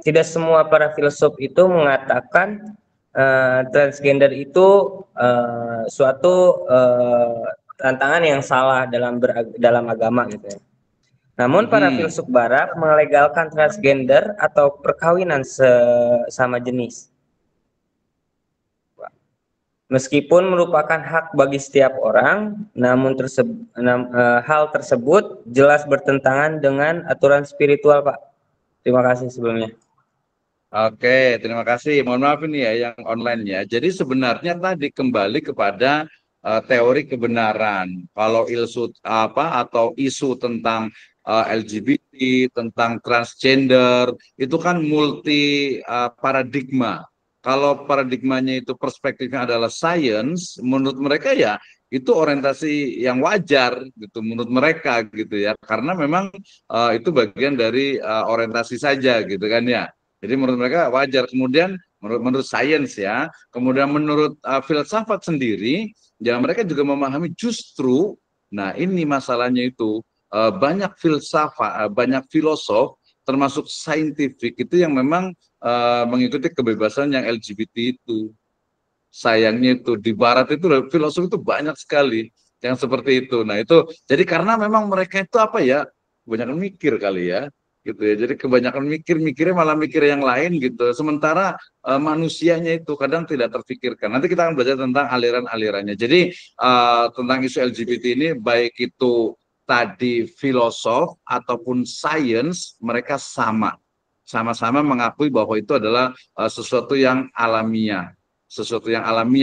tidak semua para filsuf itu mengatakan transgender itu suatu tantangan yang salah dalam agama gitu ya. Namun para filsuf Barat melegalkan transgender atau perkawinan sesama jenis. Meskipun merupakan hak bagi setiap orang, namun hal tersebut jelas bertentangan dengan aturan spiritual, Pak. Terima kasih sebelumnya.
Oke, terima kasih. Mohon maaf ini ya yang online ya. Jadi sebenarnya tadi kembali kepada teori kebenaran. Kalau isu tentang LGBT, tentang transgender, itu kan multi paradigma. Kalau paradigmanya itu perspektifnya adalah science, menurut mereka ya itu orientasi yang wajar gitu menurut mereka gitu ya, karena memang itu bagian dari orientasi saja gitu kan ya. Jadi menurut mereka wajar. Kemudian menurut sains ya, kemudian menurut filsafat sendiri ya mereka juga memahami justru, nah ini masalahnya itu banyak filsafat, banyak filosof termasuk saintifik itu yang memang mengikuti kebebasan yang LGBT itu. Sayangnya itu di Barat itu filosof itu banyak sekali yang seperti itu. Nah itu jadi karena memang mereka itu apa ya, kebanyakan mikir kali ya gitu ya. Jadi kebanyakan mikirnya malah mikir yang lain gitu. Sementara manusianya itu kadang tidak terfikirkan. Nanti kita akan belajar tentang aliran-alirannya. Jadi tentang isu LGBT ini baik itu tadi filosof ataupun sains, mereka sama-sama mengakui bahwa itu adalah sesuatu yang alamiah,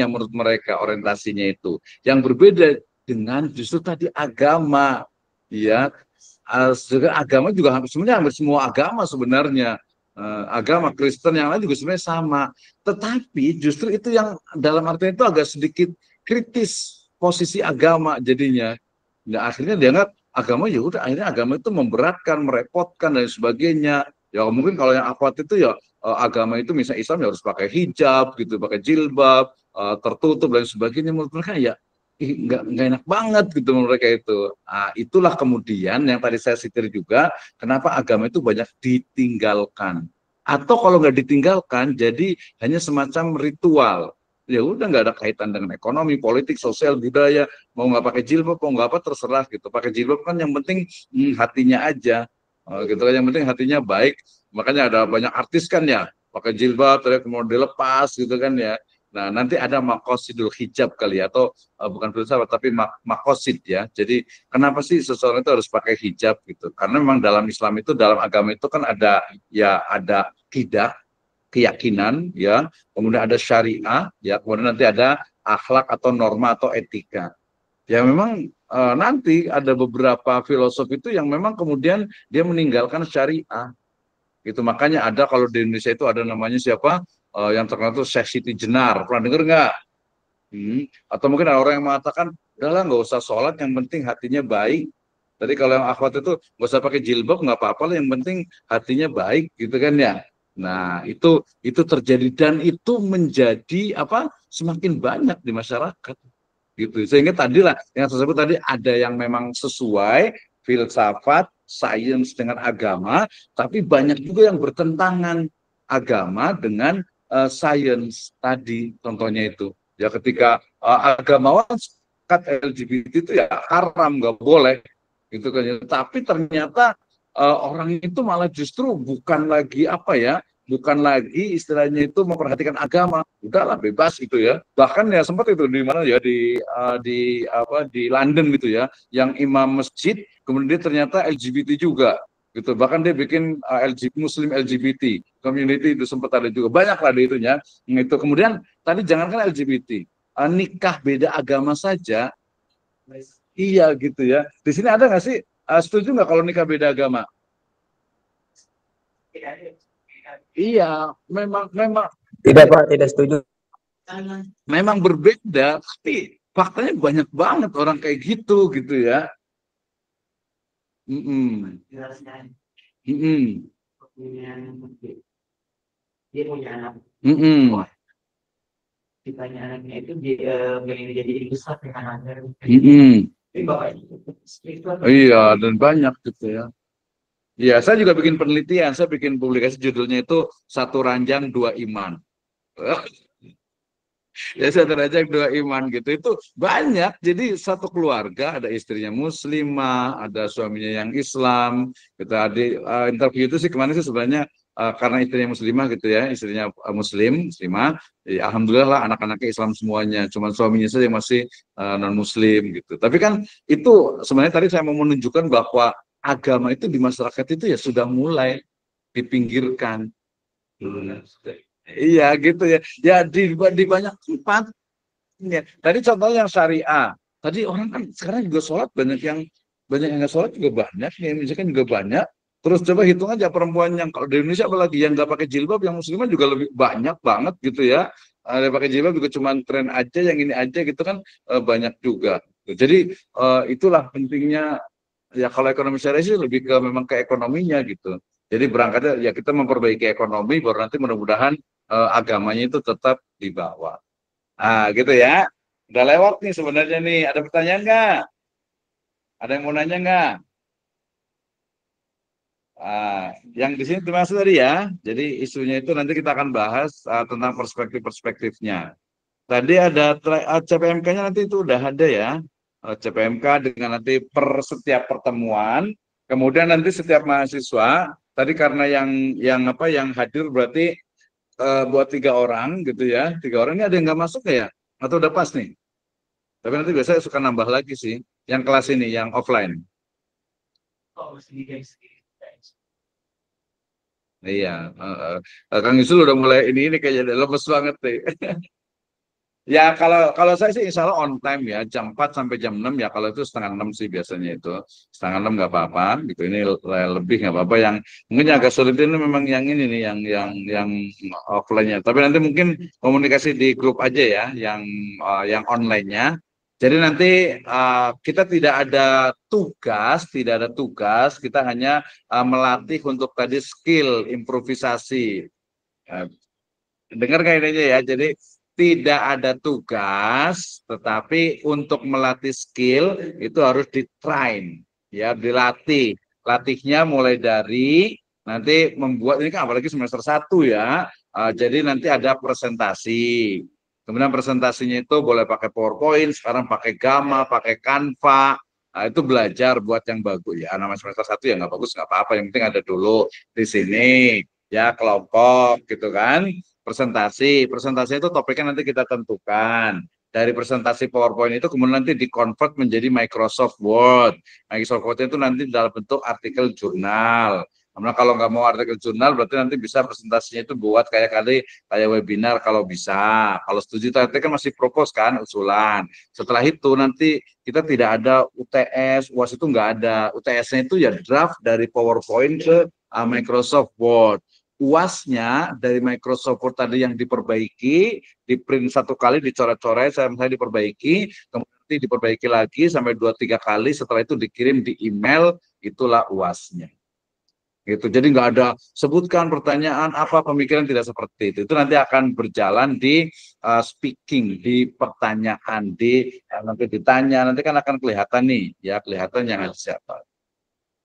menurut mereka orientasinya itu. Yang berbeda dengan justru tadi agama, ya. Agama juga sebenarnya hampir semua agama sebenarnya, agama Kristen yang lain juga sebenarnya sama. Tetapi justru itu yang dalam artian itu agak sedikit kritis posisi agama jadinya. Nah, akhirnya dianggap agama ya udah, akhirnya agama itu memberatkan, merepotkan dan sebagainya. Ya mungkin kalau yang akhwat itu ya agama itu misalnya Islam ya harus pakai hijab gitu, pakai jilbab, tertutup dan sebagainya. Menurut mereka ya nggak enak banget gitu menurut mereka itu. Nah, itulah kemudian yang tadi saya sitir juga kenapa agama itu banyak ditinggalkan. Atau kalau nggak ditinggalkan jadi hanya semacam ritual. Ya udah nggak ada kaitan dengan ekonomi, politik, sosial, budaya. Mau nggak pakai jilbab, mau nggak apa terserah gitu. Pakai jilbab kan yang penting hatinya aja. Gitu kan, yang penting hatinya baik. Makanya ada banyak artis kan ya pakai jilbab terus kemudian dilepas gitu kan ya. Nah, nanti ada makosidul hijab kali ya, atau bukan filsafat tapi makosid ya. Jadi kenapa sih seseorang itu harus pakai hijab gitu? Karena memang dalam Islam itu, dalam agama itu kan ada ya, ada akidah, keyakinan ya, kemudian ada syariah ya, kemudian nanti ada akhlak atau norma atau etika. Ya memang nanti ada beberapa filosof itu yang memang kemudian dia meninggalkan syariah. Gitu, makanya ada kalau di Indonesia itu ada namanya siapa, yang terkenal itu Syekh Siti Jenar, pernah dengar nggak? Atau mungkin ada orang yang mengatakan, udahlah nggak usah sholat, yang penting hatinya baik. Tadi kalau yang akhwat itu nggak usah pakai jilbab, nggak apa-apa lah, yang penting hatinya baik, gitu kan ya. Nah itu terjadi dan itu menjadi apa? Semakin banyak di masyarakat, gitu. Sehingga tadilah yang saya sebut tadi, ada yang memang sesuai filsafat, sains dengan agama, tapi banyak juga yang bertentangan agama dengan sains tadi. Contohnya itu ya, ketika agamawan sepakat LGBT itu ya haram, nggak boleh gitu kan ya. Tapi ternyata orang itu malah justru bukan lagi apa ya, bukan lagi istilahnya itu memperhatikan agama, udahlah bebas itu ya. Bahkan ya sempat itu di mana ya, di apa, di London gitu ya, yang imam masjid kemudian dia ternyata LGBT juga gitu. Bahkan dia bikin LGBT, Muslim LGBT community, itu sempat ada juga, banyak lah di itunya. Itu kemudian tadi jangankan LGBT, nikah beda agama saja, iya gitu ya. Di sini ada nggak sih setuju nggak kalau nikah beda agama? Iya, memang
Tidak Pak, tidak setuju.
memang berbeda, tapi faktanya banyak banget orang kayak gitu ya.
Dia punya anak. Ditanya anaknya itu pengen jadi besar dengan anaknya. Tapi bapaknya
iya, dan banyak gitu ya. Iya, saya juga bikin penelitian, saya bikin publikasi, judulnya itu Satu Ranjang Dua Iman. Ya, satu ranjang dua iman gitu, itu banyak. Jadi satu keluarga, ada istrinya muslimah, ada suaminya yang Islam. Kita di interview itu sih kemarin sih sebenarnya karena istrinya muslimah gitu ya, istrinya muslimah, ya, alhamdulillah lah anak-anaknya Islam semuanya. Cuman suaminya saja yang masih non muslim gitu. Tapi kan itu sebenarnya tadi saya mau menunjukkan bahwa agama itu di masyarakat itu ya sudah mulai dipinggirkan. Iya gitu ya. Ya di banyak tempat. Ya. Tadi contohnya yang syariah. Tadi orang kan sekarang juga sholat banyak yang nggak sholat juga banyak, yang misalkan juga banyak. Terus coba hitung aja perempuan yang kalau di Indonesia apalagi yang nggak pakai jilbab, yang muslimah juga lebih banyak banget gitu ya. Ada pakai jilbab juga cuma tren aja, yang ini aja gitu kan, banyak juga. Jadi itulah pentingnya ya, kalau ekonomi syariah sih lebih ke memang ke ekonominya gitu. Jadi berangkatnya ya kita memperbaiki ekonomi, baru nanti mudah-mudahan agamanya itu tetap dibawa. Ah, gitu ya. Udah lewat nih sebenarnya nih. Ada pertanyaan nggak? Ada yang mau nanya nggak? Yang di sini termasuk tadi ya. Jadi isunya itu nanti kita akan bahas tentang perspektif-perspektifnya. Tadi ada CPMK-nya, nanti itu udah ada ya. CPMK dengan nanti per setiap pertemuan. Kemudian nanti setiap mahasiswa. Tadi karena yang hadir berarti buat 3 orang gitu ya. 3 orang ini ada yang nggak masuk ya? Atau udah pas nih? Tapi nanti biasanya suka nambah lagi sih. Yang kelas ini, yang offline. Iya. Kang Isul udah mulai ini kayaknya udah lemes banget nih. Ya kalau saya sih insya Allah on time ya, jam 4 sampai jam 6 ya, kalau itu setengah 6 sih biasanya itu. Setengah 6 nggak apa-apa gitu, ini lebih nggak apa-apa. Yang mungkin yang agak sulit ini memang yang ini nih, yang offline-nya. Tapi nanti mungkin komunikasi di grup aja ya, yang online-nya. Jadi nanti kita tidak ada tugas, kita hanya melatih untuk tadi skill improvisasi. Dengar nggak ini ya? Jadi tidak ada tugas, tetapi untuk melatih skill itu harus ditrain, ya, dilatih. Latihnya mulai dari nanti membuat, ini kan apalagi semester 1 ya, jadi nanti ada presentasi. Kemudian presentasinya itu boleh pakai PowerPoint, sekarang pakai Gamma, pakai Canva, Nah, itu belajar buat yang bagus ya. Nama semester 1 ya nggak bagus nggak apa-apa. Yang penting ada dulu di sini ya kelompok gitu kan. Presentasi itu topiknya nanti kita tentukan. Dari presentasi PowerPoint itu kemudian nanti di-convert menjadi Microsoft Word. Microsoft Word itu nanti dalam bentuk artikel jurnal. Karena kalau nggak mau artikel jurnal berarti nanti bisa presentasinya itu buat kayak webinar kalau bisa. Kalau setuju nanti kan masih propose kan usulan. Setelah itu nanti kita tidak ada UTS, UAS itu nggak ada. UTS-nya itu ya draft dari PowerPoint ke Microsoft Word. UAS-nya dari Microsoft Word tadi yang diperbaiki, di print 1 kali, dicoret-coret, saya diperbaiki, kemudian nanti diperbaiki lagi sampai 2-3 kali, setelah itu dikirim di email, itulah UAS-nya. Gitu. Jadi nggak ada sebutkan pertanyaan apa pemikiran, tidak seperti itu. Itu nanti akan berjalan di speaking, di pertanyaan, nanti ditanya, nanti kan akan kelihatan nih, ya kelihatan yang ada siapa.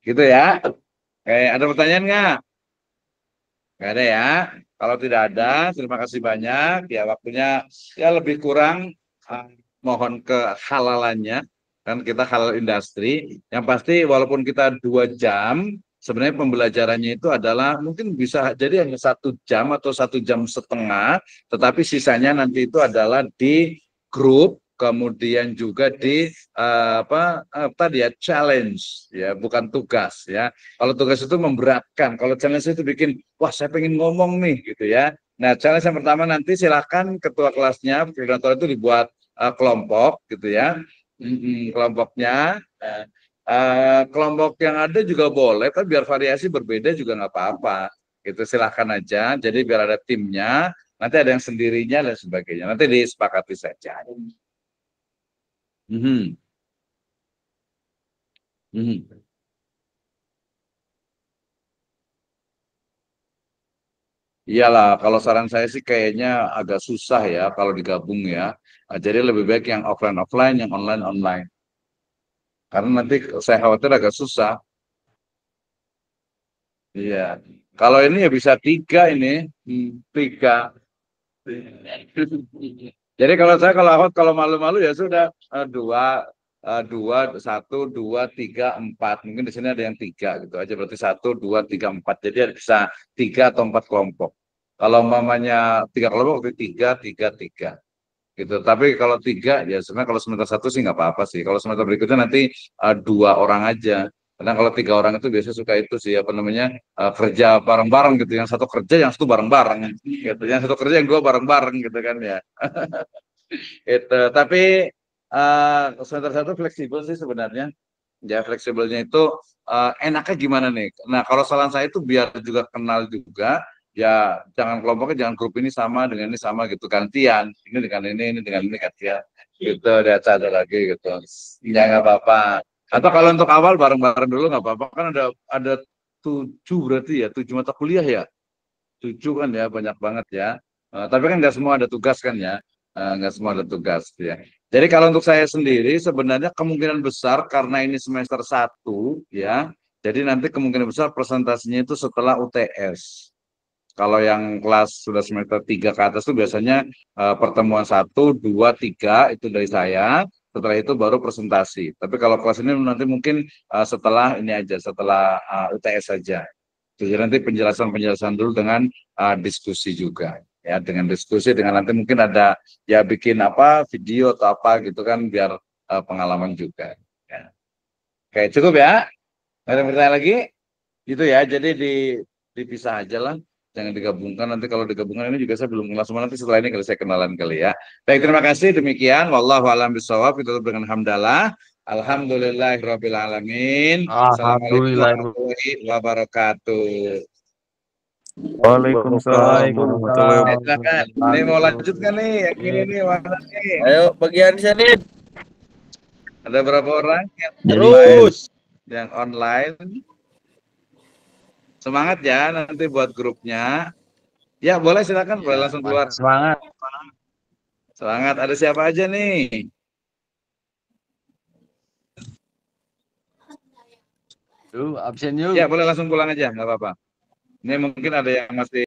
Gitu ya. Ada pertanyaan nggak? Nggak ada ya. Kalau tidak ada, terima kasih banyak. Ya waktunya ya lebih kurang, mohon kehalalannya. Kan kita halal industri. Yang pasti walaupun kita 2 jam, sebenarnya pembelajarannya itu adalah mungkin bisa jadi hanya 1 jam atau 1,5 jam, tetapi sisanya nanti itu adalah di grup, kemudian juga di tadi ya challenge ya, bukan tugas ya. Kalau tugas itu memberatkan, kalau challenge itu bikin wah saya pengen ngomong nih gitu ya. Nah challenge yang pertama nanti silakan ketua kelasnya, koordinator itu dibuat kelompok gitu ya. Kelompoknya. Kelompok yang ada juga boleh, kan biar variasi berbeda juga nggak apa-apa. Gitu silahkan aja. Jadi biar ada timnya, nanti ada yang sendirinya dan sebagainya. Nanti disepakati saja. Iyalah, kalau saran saya sih kayaknya agak susah ya kalau digabung ya. Jadi lebih baik yang offline-offline, yang online-online. Karena nanti saya khawatir agak susah. Iya. Kalau ini ya bisa 3 ini. 3. Jadi kalau malu-malu ya sudah, 2, 1, 2, 3, 4. Mungkin di sini ada yang 3 gitu aja, berarti 1, 2, 3, 4. Jadi bisa 3 atau 4 kelompok. Kalau mamanya 3 kelompok, berarti 3, 3, 3 gitu. Tapi kalau 3 ya sebenarnya kalau semester 1 sih nggak apa-apa sih. Kalau semester berikutnya nanti 2 orang aja. Karena kalau 3 orang itu biasanya suka itu sih apa namanya, kerja bareng-bareng gitu. Yang satu kerja, yang satu bareng-bareng gitu. Yang satu kerja, yang dua bareng-bareng gitu kan ya. Itu. Tapi semester 1 fleksibel sih sebenarnya. Ya fleksibelnya itu enaknya gimana nih? Nah kalau saran saya itu biar juga kenal juga, ya jangan kelompoknya, jangan grup ini sama dengan ini sama gitu, gantian. Ini dengan ini dengan ini gantian. Gitu, ada lagi gitu. Ya nggak apa-apa. Atau kalau untuk awal bareng-bareng dulu nggak apa-apa, kan ada 7 berarti ya, 7 mata kuliah ya. 7 kan ya, banyak banget ya. Tapi kan nggak semua ada tugas kan ya. Nggak semua ada tugas ya. Jadi kalau untuk saya sendiri sebenarnya kemungkinan besar karena ini semester 1 ya. Jadi nanti kemungkinan besar presentasinya itu setelah UTS. Kalau yang kelas sudah semester 3 ke atas itu biasanya pertemuan 1, 2, 3 itu dari saya. Setelah itu baru presentasi. Tapi kalau kelas ini nanti mungkin setelah ini aja, setelah UTS saja. Jadi nanti penjelasan dulu dengan diskusi juga. Ya, dengan diskusi, dengan nanti mungkin ada ya bikin apa video atau apa gitu kan biar pengalaman juga. Ya. Oke, cukup ya. Ada yang bertanya lagi? Gitu ya. Jadi dipisah aja lah. Jangan digabungkan. Nanti kalau digabungkan ini juga saya belum kenal semua. Nanti setelah ini kalau saya kenalan kali ya. Baik, terima kasih. Demikian. Wallahu a'lam bishawab. Kita tutup dengan hamdalah. Alhamdulillahirabbil alamin. Assalamualaikum
Alhamdulillah.
warahmatullahi wabarakatuh.
Waalaikumsalam warahmatullahi
Silakan. Ini mau lanjutkan nih, yang ini nih, mana nih?
Ayo bagian sini
Ada berapa orang yang
terus.
online? Semangat ya nanti buat grupnya. Ya boleh silakan, boleh langsung keluar.
Semangat.
Semangat. Ada siapa aja nih?
Absen yuk.
Ya boleh langsung pulang aja, nggak apa-apa. Ini mungkin ada yang masih